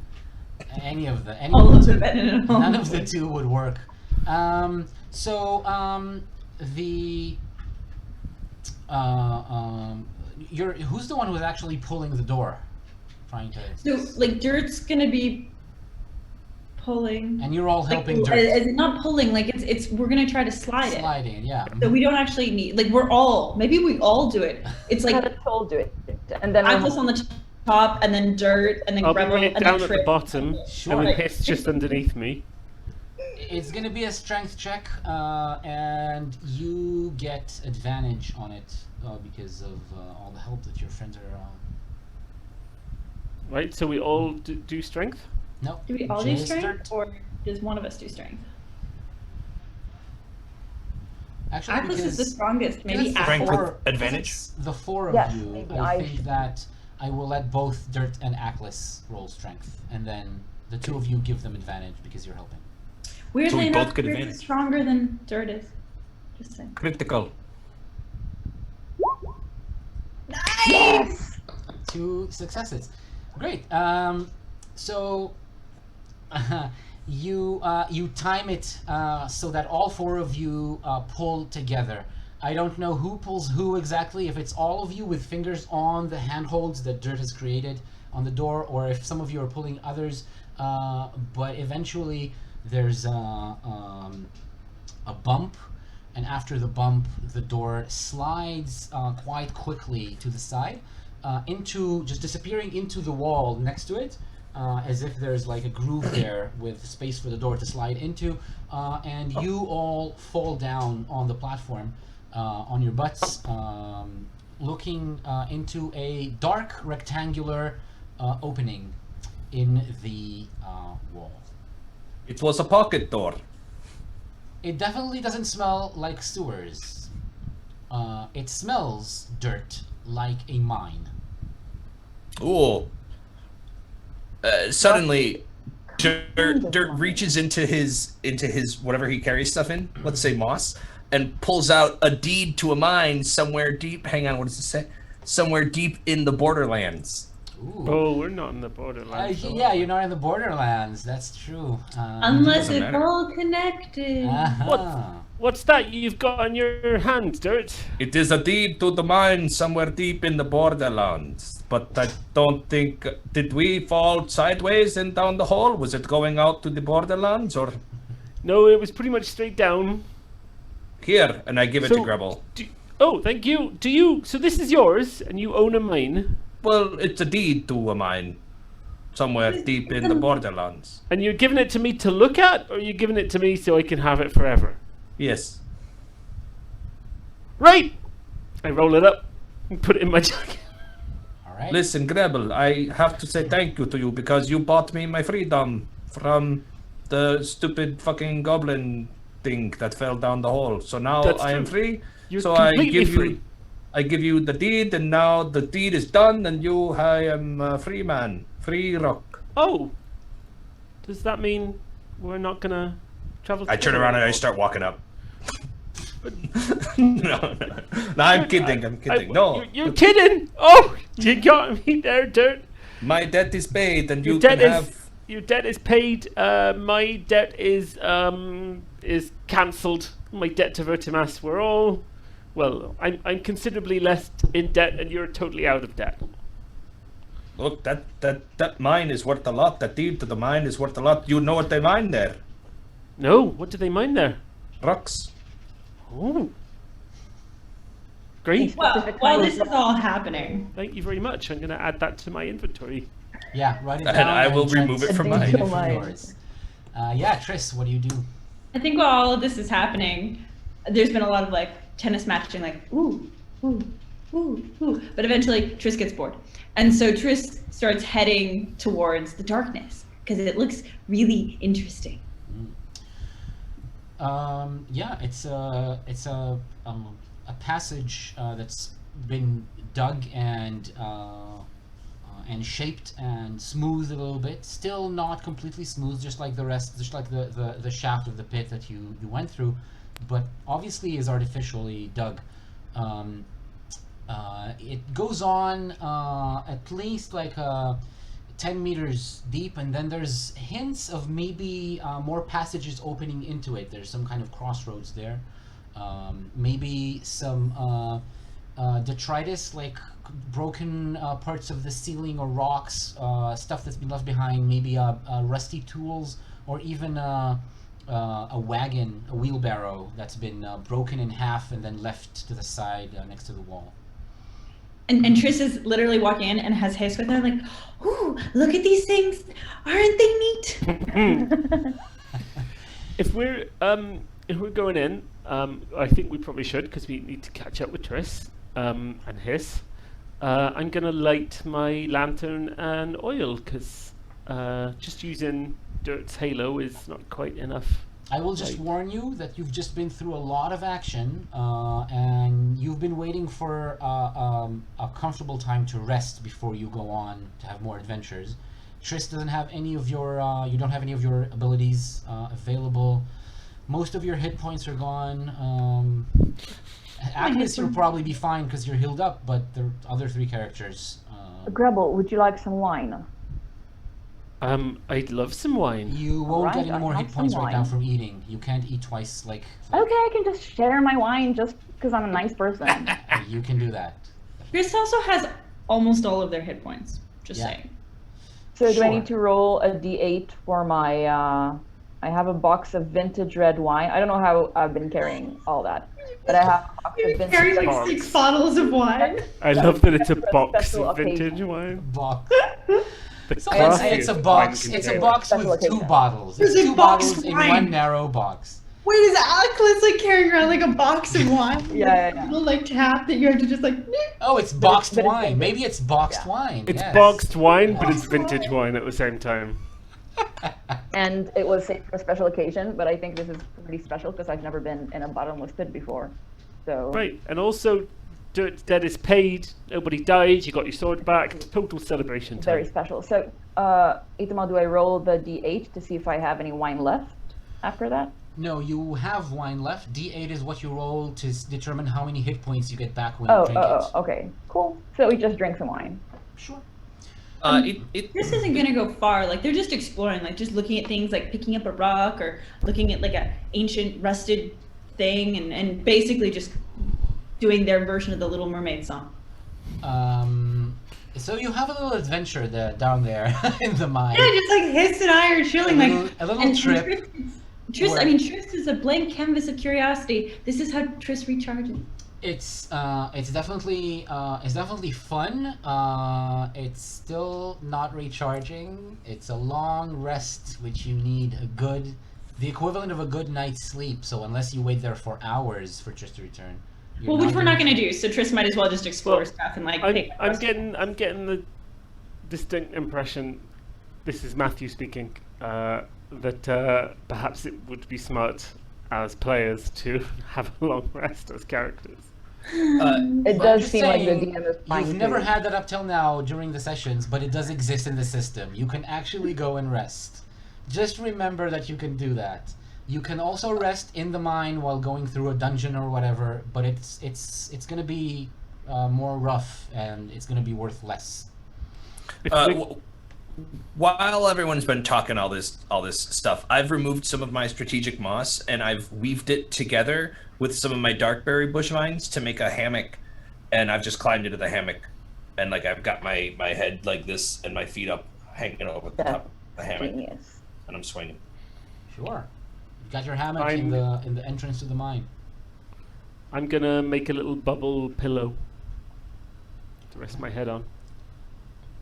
Any of the All of the venom. none of the two would work. Who's the one who's actually pulling the door, trying to, So, Dirt's gonna be pulling. and you're all helping Like, Dirt as in not pulling, it's we're gonna try to slide it. sliding, yeah. So we don't actually need, maybe we all do it. It's like Let's all do it, and then Atlas on the top, and then Dirt, and then I'll be Rebel, right and down then at the Trip. bottom, Sure. and Hiss just underneath me. It's gonna be a strength check, and you get advantage on it because of all the help that your friends are. Right, so we all do strength? No. Do we all do just strength, Dirt. or does one of us do strength? Actually, Atlas is the because strongest. Maybe because Strength Atlas. with advantage? it's the four of Yes, you, maybe I I think should. that I will let both Dirt and Atlas roll strength, and then the two of you give them advantage because you're helping. Weirdly So we enough, both get Dirt is advantage. stronger than Dirt is. Just saying. Critical. Nice. 2 successes. Great. So you time it so that all four of you pull together. I don't know who pulls who exactly. If it's all of you with fingers on the handholds that Dirt has created on the door, or if some of you are pulling others. But eventually, there's a bump, and after the bump, the door slides quite quickly to the side, just disappearing into the wall next to it, as if there's like a groove there with space for the door to slide into, and you all fall down on the platform on your butts, looking into a dark rectangular opening in the wall. It was a pocket door. It definitely doesn't smell like sewers. It smells dirt like a mine. Ooh. Suddenly, Dirt reaches into his whatever he carries stuff in, let's say moss, and pulls out a deed to a mine somewhere deep. Hang on, what does it say? Somewhere deep in the borderlands. Ooh. Oh, we're not in the borderlands. Yeah, you're not in the borderlands. That's true. Unless doesn't it's matter. all connected. Uh-huh. What's that you've got on your hand, Dirt? It is a deed to the mine somewhere deep in the borderlands. But I don't think... Did we fall sideways and down the hole? Was it going out to the borderlands or... No, it was pretty much straight down. Here, and I give it to So- Grebel. Oh, thank you. So this is yours, and you own a mine, Well, it's a deed to a mine. Somewhere deep in the borderlands. and you're giving it to me to look at, or you're giving it to me so I can have it forever? Yes. Right! I roll it up and put it in my jacket. All right. Listen, Grebel, I have to say thank you to you because you bought me my freedom from the stupid fucking goblin thing that fell down the hole. So now That's I am true. free. You're So I completely give free. you, I give you the deed, and now the deed is done, and I am a free man, free rock. Oh, does that mean we're not gonna travel? I turn together around and I anymore? start walking up. No, I'm kidding. I'm kidding. No, You're kidding! Oh, you got me there, Dirt. My debt is paid, and Your you debt can is have. your debt is paid. My debt is cancelled. My debt to Vertimas. We're all, well, I'm considerably less in debt, and you're totally out of debt. Look, that mine is worth a lot. That deed to the mine is worth a lot. You know what they mine there? No, what do they mine there? Rocks. Oh, great! Well, while this is all happening, Thank you very much. I'm going to add that to my inventory. Yeah, write it And down. I will Trent, remove it from read mine. it from Mine. yours. Yeah, Triss, what do you do? I think while all of this is happening, there's been a lot of like tennis matching, like ooh, ooh, ooh, ooh. But eventually, Triss gets bored, and so Triss starts heading towards the darkness because it looks really interesting. Yeah, it's a passage that's been dug and shaped and smoothed a little bit. Still not completely smooth, just like the rest, just like the shaft of the pit that you went through, but obviously is artificially dug. It goes on at least like 10 meters deep, and then there's hints of maybe more passages opening into it. There's some kind of crossroads there. Maybe some detritus, like broken parts of the ceiling or rocks, stuff that's been left behind, maybe rusty tools, or even a wagon, a wheelbarrow that's been broken in half and then left to the side next to the wall. And Triss is literally walking in and has Hiss with her, like, ooh, look at these things. Aren't they neat? If we're going in, I think we probably should, because we need to catch up with Triss and Hiss. I'm gonna light my lantern and oil, because just using Dirt's halo is not quite enough. I will just Right. warn you that you've just been through a lot of action, and you've been waiting for a comfortable time to rest before you go on to have more adventures. Triss doesn't have any of your, you don't have any of your abilities available. Most of your hit points are gone. Agnes, you'll probably be fine because you're healed up, but the other three characters. Grubble, would you like some wine? I'd love some wine. You won't Alright, get any I more have hit some points right now wine. from eating. You can't eat twice, like Okay, I can just share my wine just because I'm a nice person. you can do that. Triss also has almost all of their hit points, just Yeah. saying. So do I Sure. need to roll a d8 for my, I have a box of vintage red wine. I don't know how I've been carrying all that, but I have a box of vintage Carry like box. 6 bottles of wine. I love that it's a For box special of vintage occasion. wine. Box. The So classiest it's a wine box. It's a container. box Special with two occasion. bottles. There's It's a two box bottles in wine. one narrow box. Wait, is Alex like carrying around like a box of wine? Yeah, yeah. A little like tap that you have to just like. Oh, it's boxed but it's wine. vintage. Maybe it's boxed Yeah. wine. It's yes. boxed wine, but it's vintage wine at the same time. And it was saved for a special occasion, but I think this is pretty special because I've never been in a bottomless pit before. So Right, and also, Dirt's debt is paid. Nobody died. You got your sword back. Total celebration time. very special. So, Itama, do I roll the d8 to see if I have any wine left after that? No, you have wine left. D8 is what you roll to determine how many hit points you get back when Oh, you drink it. okay, cool. So we just drink some wine. Sure. This isn't gonna go far. Like they're just exploring, like just looking at things, like picking up a rock or looking at like a ancient rusted thing, and basically just doing their version of the Little Mermaid song. So you have a little adventure there, down there in the mine. Yeah, just like Hiss and I are chilling, A little trip Triss, where- I mean, Triss is a blank canvas of curiosity. This is how Triss recharges. It's definitely fun. It's still not recharging. It's a long rest, which you need the equivalent of a good night's sleep. So unless you wait there for hours for Triss to return. Well, which we're not gonna do. So Triss might as well just explore Well, stuff and like. I'm take getting the distinct impression. This is Matthew speaking. That perhaps it would be smart as players to have a long rest as characters. It I'm does just seem like the saying, DM is trying You've to. never had that up till now during the sessions, but it does exist in the system. You can actually go and rest. Just remember that you can do that. You can also rest in the mine while going through a dungeon or whatever, but it's gonna be more rough and it's gonna be worth less. While everyone's been talking all this stuff, I've removed some of my strategic moss and I've weaved it together with some of my darkberry bush vines to make a hammock, and I've just climbed into the hammock, and like I've got my head like this and my feet up hanging over the top of the hammock, Genius. and I'm swinging. Sure. You've got your hammock in the entrance to the mine. I'm gonna make a little bubble pillow to rest my head on.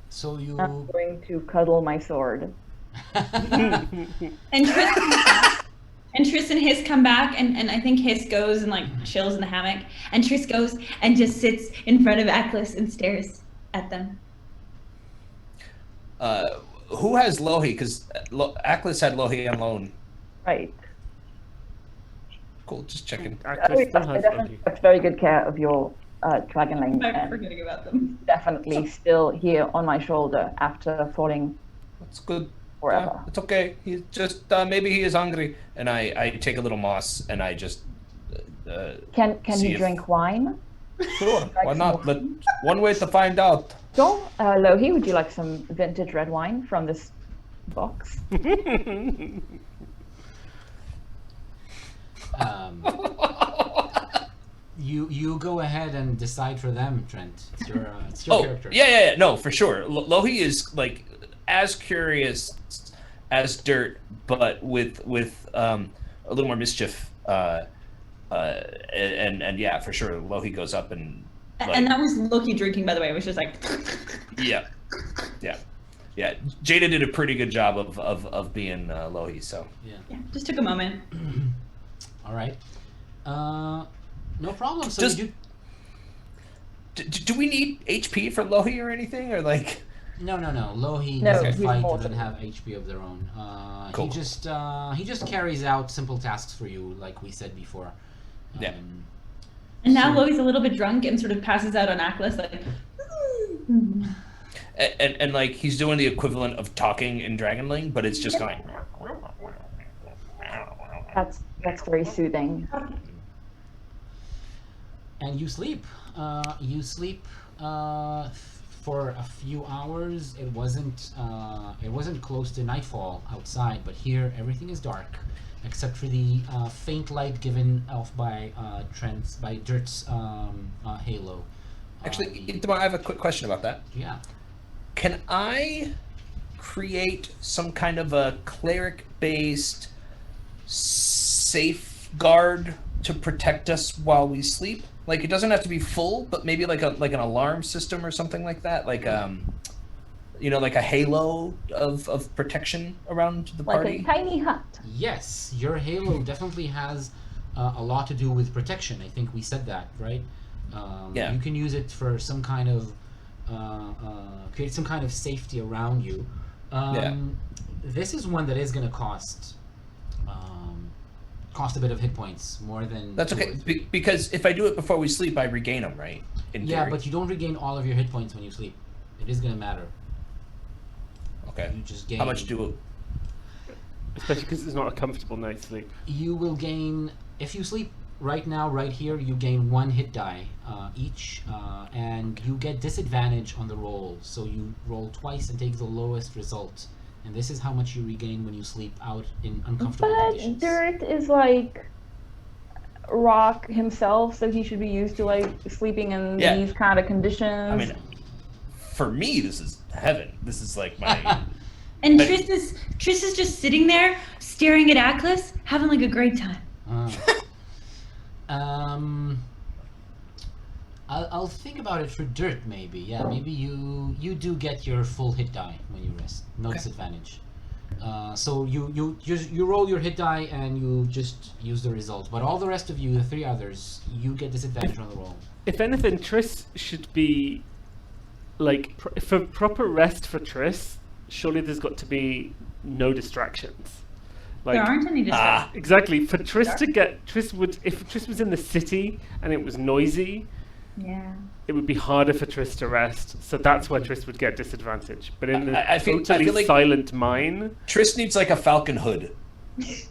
So you I'm going to cuddle my sword. And Tris and Hiss come back, and I think Hiss goes and like chills in the hammock, and Tris goes and just sits in front of Aklis and stares at them. Who has Lohi? Because Aklis had Lohi on loan. Right. Cool, just checking. I Aklis still has definitely Loki. took very good care of your dragonling. I'm and forgetting about them. definitely still here on my shoulder after falling That's good. forever. Yeah, it's okay. He's just maybe he is hungry, and I take a little moss and I just. Can see he if- drink wine? Sure, why not? But one way to find out. So, Lohi, would you like some vintage red wine from this box? You go ahead and decide for them, Trent. It's your character. Yeah, no, for sure. Lohi is like as curious as Dirt, but with a little more mischief. And yeah, for sure, Lohi goes up and. Like, And that was Loki drinking, by the way. It was just like. Yeah. Jada did a pretty good job of being Lohi. So. Yeah, just took a moment. All right. No problem. So Does- you Do we need HP for Lohi or anything, or like? No. Lohi No, doesn't he's fight mortal. and have HP of their own. Cool. He just carries out simple tasks for you, like we said before. Yeah. And now So- Loki's a little bit drunk and sort of passes out on Aklis, like. And like he's doing the equivalent of talking in Dragonling, but it's just going. That's very soothing. And you sleep. You sleep for a few hours. It wasn't close to nightfall outside, but here everything is dark, except for the faint light given off by Dirt's halo. Actually, Itamar, I have a quick question about that. Yeah. Can I create some kind of a cleric-based safeguard to protect us while we sleep? Like, it doesn't have to be full, but maybe like an alarm system or something like that. Like like a halo of protection around the Like party. a tiny hut. Yes, your halo definitely has a lot to do with protection. I think we said that, right? Yeah. You can use it for some kind of create some kind of safety around you. This is one that is going to cost a bit of hit points, more than. That's okay, because if I do it before we sleep, I regain them, right? In Yeah, theory. but you don't regain all of your hit points when you sleep. It is going to matter. Okay. You just gain. How much do? Especially because it's not a comfortable night's sleep. You will gain if you sleep right now, right here. You gain 1 hit die each, and you get disadvantage on the roll. So you roll twice and take the lowest result. And this is how much you regain when you sleep out in uncomfortable But conditions. Dirt is like Rock himself, so he should be used to like sleeping in Yeah. these kind of conditions. I mean, for me, this is heaven. This is like my. And But- Tris is just sitting there, staring at Aklis, having like a great time. I'll think about it for Dirt, maybe. Yeah, maybe you do get your full hit die when you rest, no disadvantage. So you roll your hit die and you just use the result. But all the rest of you, the 3 others, you get disadvantage on the roll. If anything, Triss should be like for proper rest for Triss. Surely there's got to be no distractions. There aren't any distractions. Exactly. For Triss to get if Triss was in the city and it was noisy, Yeah. it would be harder for Triss to rest. So that's where Triss would get disadvantage. But in the I feel like silent mine, Triss needs like a falcon hood. exactly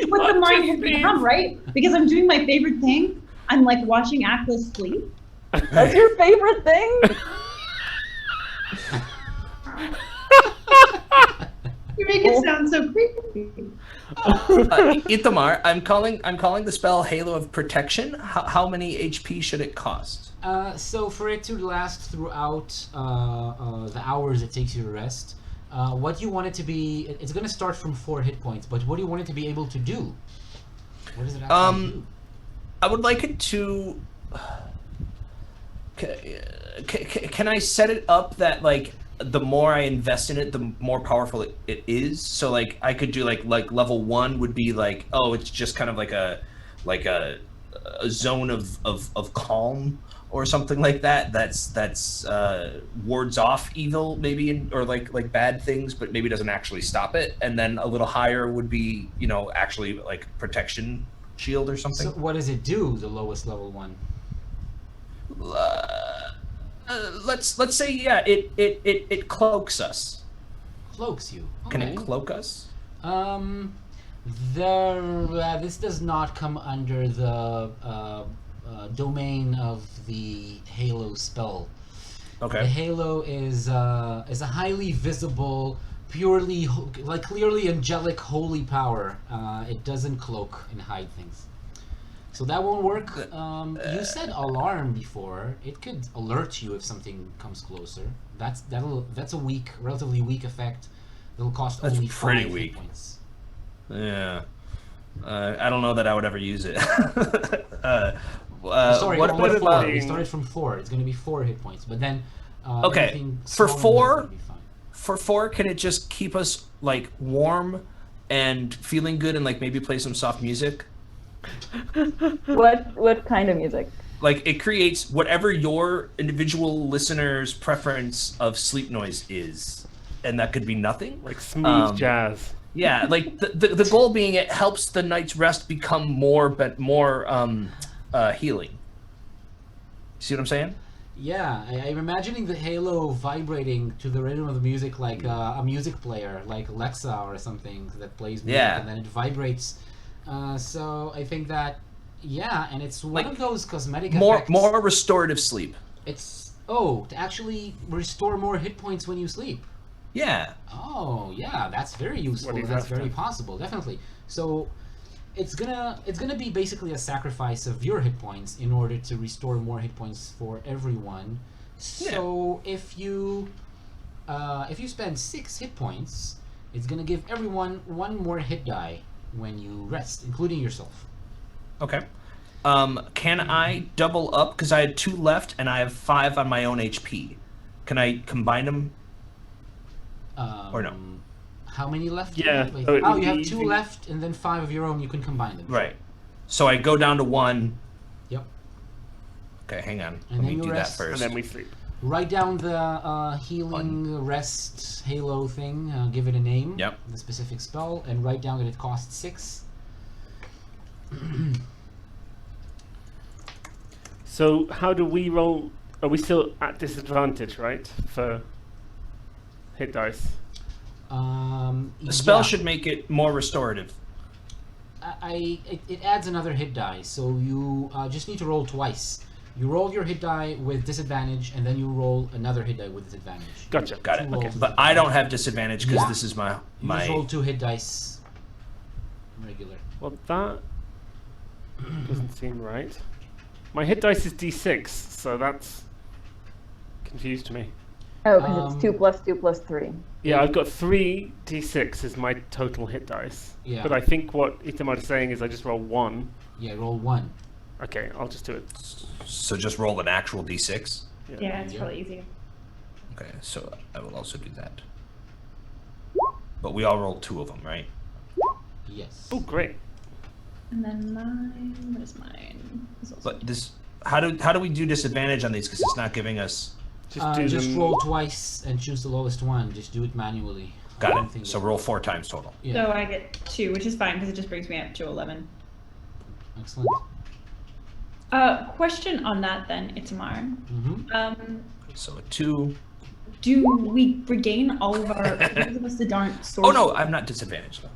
What the mind has become, right? Because I'm doing my favorite thing. I'm like watching Atlas sleep. That's your favorite thing? You make it sound so creepy. Ithamar, I'm calling the spell Halo of Protection. How many HP should it cost? So for it to last throughout the hours it takes you to rest, what you want it to be, it's going to start from 4 hit points, but what do you want it to be able to do? What does it actually do? I would like it to... Can I set it up that, like, the more I invest in it, the more powerful it is? So, like, I could do, like level 1 would be, like, oh, it's just kind of like a zone of calm or something like that. That's wards off evil, maybe, or like bad things, but maybe doesn't actually stop it. And then a little higher would be, you know, actually like protection shield or something. So what does it do, the lowest level one? Let's say, yeah, it cloaks us. Cloaks you. Okay. Can it cloak us? This does not come under the domain of the Halo spell. Okay. The Halo is a highly visible, purely, like clearly angelic, holy power. It doesn't cloak and hide things. So that won't work. You said alarm before. It could alert you if something comes closer. That's a weak, relatively weak effect. It'll cost only 5 hit weak. points. Yeah. I don't know that I would ever use it. Sorry, what only 4. about... We started from 4. It's going to be 4 hit points, but then Okay, anything for smaller than 4, that's gonna be fine. for 4, can it just keep us like warm and feeling good and like maybe play some soft music? What kind of music? Like it creates whatever your individual listener's preference of sleep noise is, and that could be nothing. like smooth jazz. Yeah, like the goal being it helps the night's rest become more healing. See what I'm saying? Yeah, I'm imagining the Halo vibrating to the rhythm of the music like a music player, like Alexa or something that plays music, Yeah. and then it vibrates. So I think that, yeah, and it's one of those cosmetic effects. More restorative sleep. It's, to actually restore more hit points when you sleep. Yeah. Oh, yeah, that's very useful. What is That's after? very possible, definitely. So it's gonna be basically a sacrifice of your hit points in order to restore more hit points for everyone. So if you spend 6 hit points, it's gonna give everyone 1 more hit die when you rest, including yourself. Okay. Can I double up because I had 2 left and I have 5 on my own HP? Can I combine them? Or no? How many left? Yeah, Do you have? so it would You have be 2 easy. left, and then 5 of your own. You can combine them. Right. So I go down to 1. Yep. Okay, hang on. And Let then me you do that rest. first. And then we sleep. Write down the healing rest Halo thing. Give it a name. Yep. The specific spell, and write down that it costs 6. So how do we roll? Are we still at disadvantage, right, for hit dice? The spell should make it more restorative. It adds another hit die, so you just need to roll twice. You roll your hit die with disadvantage, and then you roll another hit die with disadvantage. Gotcha. Got it. Two rolls Okay. with But I disadvantage. don't have disadvantage because Yeah. this is my You just roll my. 2 hit dice. Regular. Well, that doesn't seem right. My hit dice is d6, so that's confused me. Oh, because it's 2 Um, plus 2 plus 3. Yeah, I've got 3 d6 as my total hit dice. Yeah. But I think what Itamar is saying is I just roll 1. Yeah, roll 1. Okay, I'll just do it. So just roll an actual d6. Yeah, it's probably easier. Okay, so I will also do that. But we all roll 2 of them, right? Yes. Oh, great. And then mine. What is mine? It's also- But this, how do we do disadvantage on these? Because it's not giving us. Just do Just them. roll twice and choose the lowest one. Just do it manually. Got it. So roll 4 times total. Yeah. So I get 2, which is fine because it just brings me up to 11. Excellent. Question on that then, Itamar. So a 2. Do we regain all of our, those of us that aren't swordsmen? Oh no, I'm not disadvantaged though.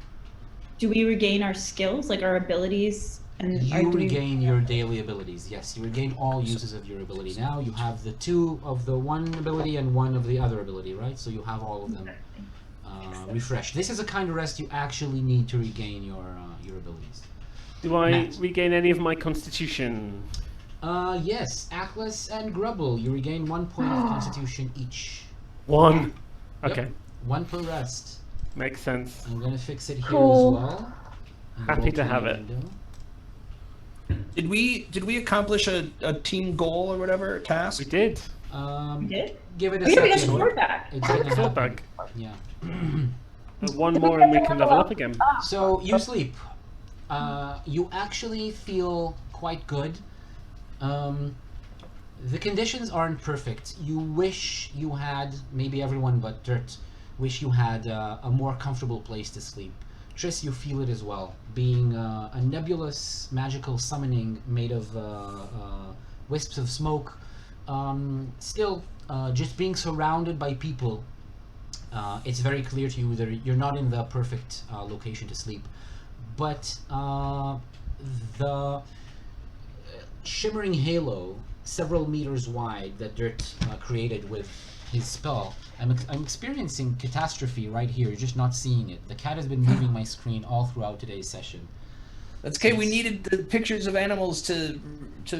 Do we regain our skills, like our abilities? And You regain your daily abilities. Yes, you regain all uses of your ability. Now you have the 2 of the one ability and 1 of the other ability, right? So you have all of them refreshed. This is a kind of rest you actually need to regain your abilities. Do I Matt. regain any of my constitution? Yes, Atlas and Grubble, you regain 1 point of constitution each. 1. Yep. Okay, 1 per rest. makes sense. I'm gonna fix it here Cool. as well. And Happy roll to have it. window. Did we accomplish a team goal or whatever task? We did. We did? Give it a Oh yeah, we got the second. sword back. It's gonna Sword happen. back. Yeah. One more and we can level up again. So you sleep. You actually feel quite good. The conditions aren't perfect. You wish you had, maybe everyone but Dirt, wish you had a more comfortable place to sleep. Triss, you feel it as well. Being a nebulous magical summoning made of wisps of smoke, still just being surrounded by people, it's very clear to you that you're not in the perfect location to sleep. But the shimmering halo, several meters wide, that Dirt created with his spell, I'm experiencing catastrophe right here. You're just not seeing it. The cat has been moving my screen all throughout today's session. That's okay. We needed the pictures of animals to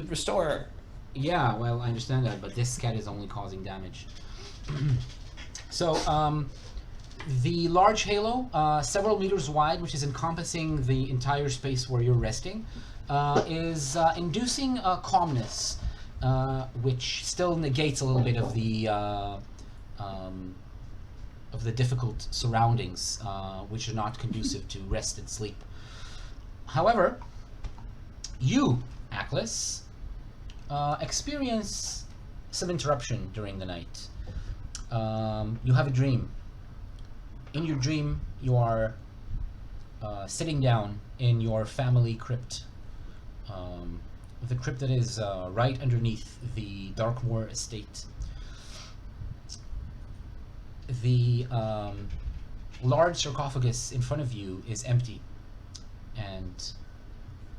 restore. Yeah, well, I understand that, but this cat is only causing damage. So, the large halo, several meters wide, which is encompassing the entire space where you're resting, is inducing calmness, which still negates a little bit of the difficult surroundings, which are not conducive to rest and sleep. However, you, Atlas, experience some interruption during the night. You have a dream. In your dream, you are sitting down in your family crypt. The crypt that is right underneath the Darkmoor estate. The large sarcophagus in front of you is empty, and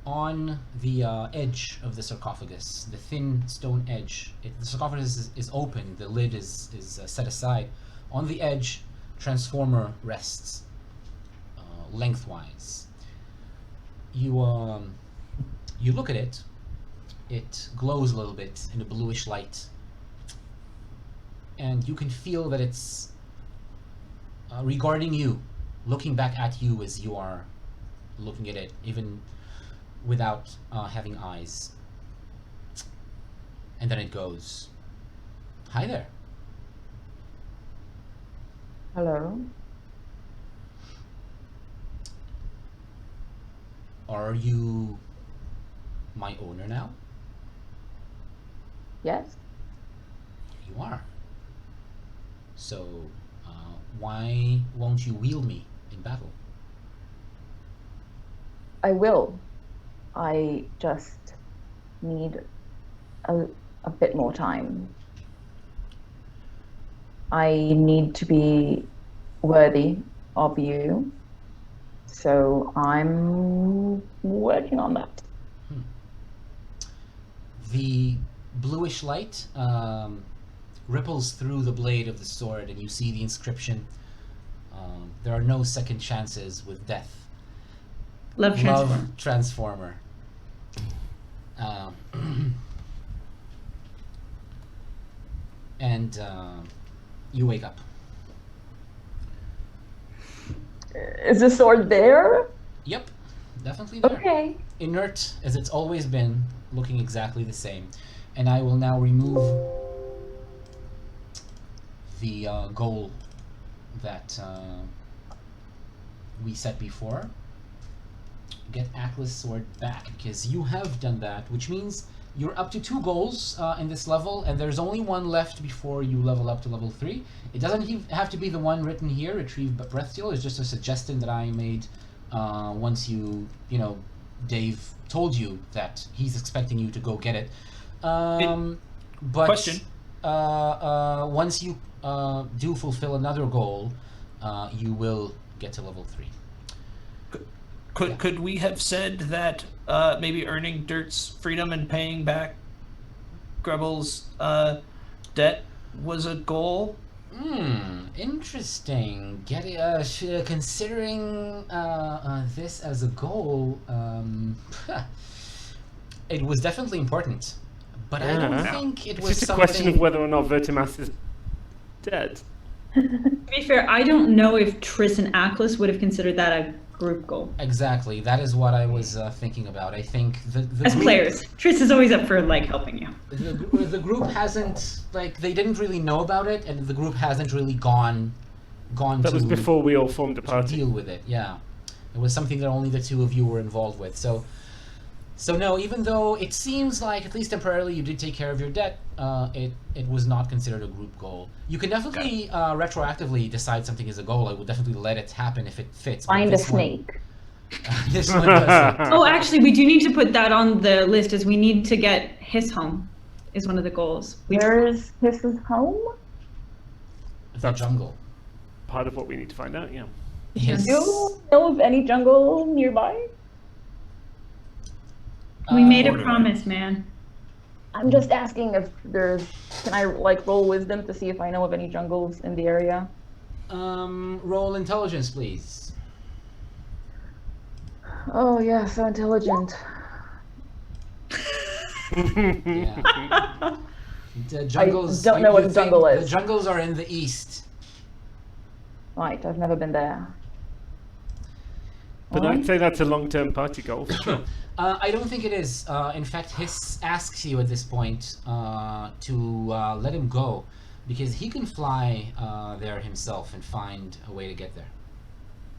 on the edge of the sarcophagus, the thin stone edge, the sarcophagus is open, the lid is set aside. On the edge, Transformer rests lengthwise. You look at it. It glows a little bit in a bluish light, and you can feel that it's regarding you, looking back at you as you are looking at it, even without having eyes. And then it goes, "Hi there." Hello. Are you my owner now? Yes. You are. So, why won't you wield me in battle? I will. I just need a bit more time. I need to be worthy of you. So I'm working on that. The bluish light ripples through the blade of the sword, and you see the inscription. There are no second chances with death. Love Transformer. Transformer. And you wake up. Is the sword there? Yep, definitely there. Okay. Inert as it's always been, looking exactly the same. And I will now remove the goal that we set before. Get Atlas sword back, because you have done that, which means You're up to 2 goals in this level, and there's only one left before you level up to level 3. It doesn't have to be the one written here, Retrieve Breath Steal. It's just a suggestion that I made once Dave told you that he's expecting you to go get it. But Question. Once you do fulfill another goal, you will get to level 3. Could we have said that maybe earning Dirt's freedom and paying back Grebble's debt was a goal? Interesting. Considering this as a goal, it was definitely important. But I don't think it was It's just a something... question of whether or not Vertimas is dead. To be fair, I don't know if Triss and Aklis would have considered that a group goal. Exactly. That is what I was thinking about. I think the As group, players, Triss is always up for helping you. the group hasn't they didn't really know about it, and the group hasn't really gone That to was before we all formed a to party. deal with it. Yeah, it was something that only the 2 of you were involved with. So no, even though it seems like at least temporarily you did take care of your debt, it was not considered a group goal. You can definitely retroactively decide something is a goal. I would definitely let it happen if it fits. but Find a this one- snake. This one doesn't. Oh, actually, we do need to put that on the list as we need to get his home is one of the goals. Where's his home? The jungle. Part of what we need to find out, yeah. Yes. Do you know of any jungle nearby? We made a Borderline. promise, man. I'm just asking if there's. Can I roll wisdom to see if I know of any jungles in the area? Roll intelligence, please. Oh yeah, so intelligent. Yeah. The jungles. don't know what a think jungle is. The jungles are in the east. Right, I've never been there. But I'd say that's a long-term party goal. For sure. I don't think it is. In fact, Hiss asks you at this point to let him go, because he can fly there himself and find a way to get there.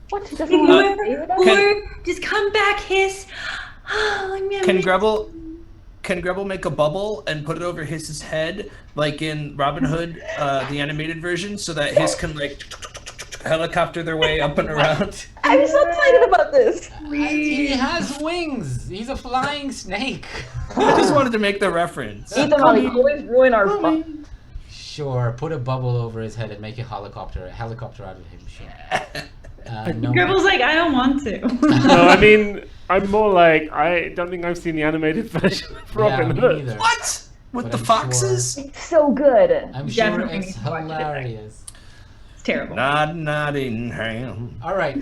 What? Doesn't want to stay with us? Or just come back, Hiss. Can Grubble make a bubble and put it over Hiss's head, like in Robin Hood, the animated version, so that Hiss can helicopter their way up and around? I'm so excited about this. He has wings. He's a flying snake. I just wanted to make the reference. Ethan, you always ruin our fun. Sure, put a bubble over his head and make a helicopter out of him. Sure. No. Gribble's like, I don't want to. No, I mean, I'm more like, I don't think I've seen the animated version of Robin me Hood. neither. What? With But the I'm foxes? It's so good. I'm sure Definitely it's need to watch it. hilarious. It's terrible. Nottingham. All right.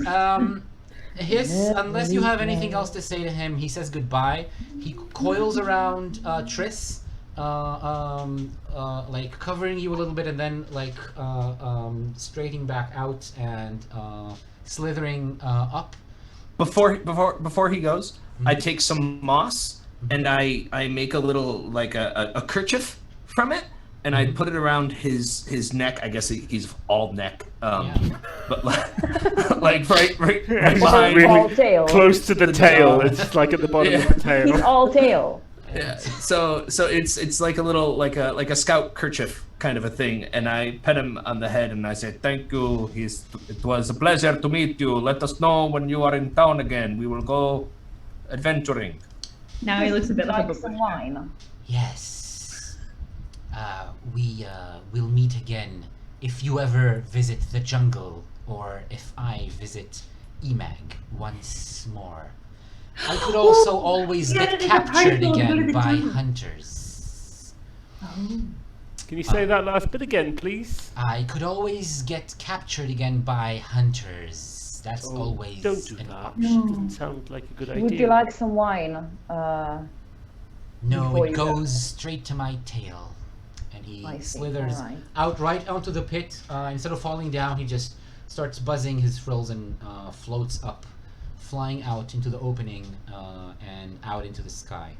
Hiss, unless you have anything else to say to him, he says goodbye. He coils around Triss, like covering you a little bit, and then straightening back out and slithering up. Before he goes, I take some moss and I make a little a kerchief from it, and I put it around his neck. I guess he's all neck, but right behind. Really all tail. close to the tail. It's like at the bottom of the He's tail. all tail. Yeah. So it's like a little like a scout kerchief kind of a thing, and I pet him on the head and I say, "Thank you. It was a pleasure to meet you. Let us know when you are in town again. We will go adventuring." Now he looks a bit like a some wine. Yes. We'll meet again if you ever visit the jungle, or if I visit Emag once more. I could also always yeah, get there's a party captured goal, go to again the by jungle. hunters. Can you say that last bit again, please? I could always get captured again by hunters. That's always Don't do an that. option. Doesn't sound like a good idea. Would you like some wine? No, Before it you go. goes straight to my tail. And he I see, slithers alright. out right onto the pit. Instead of falling down, he just starts buzzing his frills and floats up, flying out into the opening and out into the sky.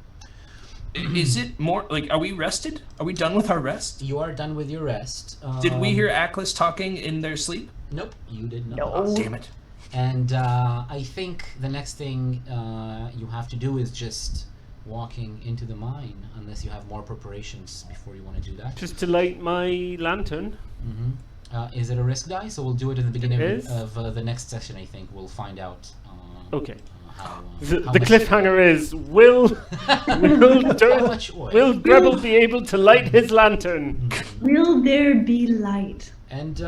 Is it more like, are we rested? Are we done with our rest? You are done with your rest. Did we hear Aklis talking in their sleep? Nope, you did not. No. Oh, damn it. And I think the next thing you have to do is just walking into the mine, unless you have more preparations before you want to do that. Just to light my lantern. Is it a risk die? So we'll do it in the beginning is. of the next session, I think. We'll find out. Okay. How The much- cliffhanger is: will How much oil? will Grebel be able to light his lantern? Will there be light? And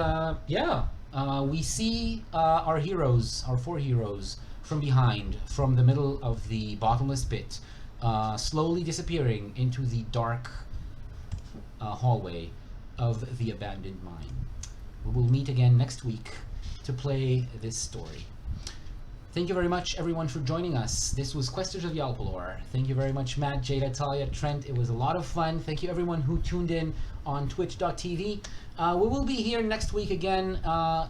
we see our heroes, our 4 heroes, from behind, from the middle of the bottomless pit, slowly disappearing into the dark hallway of the abandoned mine. We will meet again next week to play this story. Thank you very much, everyone, for joining us. This was Questers of Yalpelor. Thank you very much, Matt, Jada, Talia, Trent. It was a lot of fun. Thank you, everyone who tuned in on twitch.tv. We will be here next week again,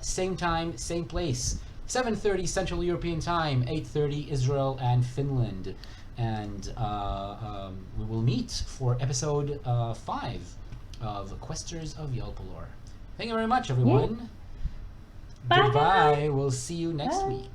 same time, same place. 7:30 Central European Time, 8:30 Israel and Finland. And we will meet for episode 5 of Questers of Yalpelor. Thank you very much, everyone. Bye. Goodbye. We'll see you next Bye. week.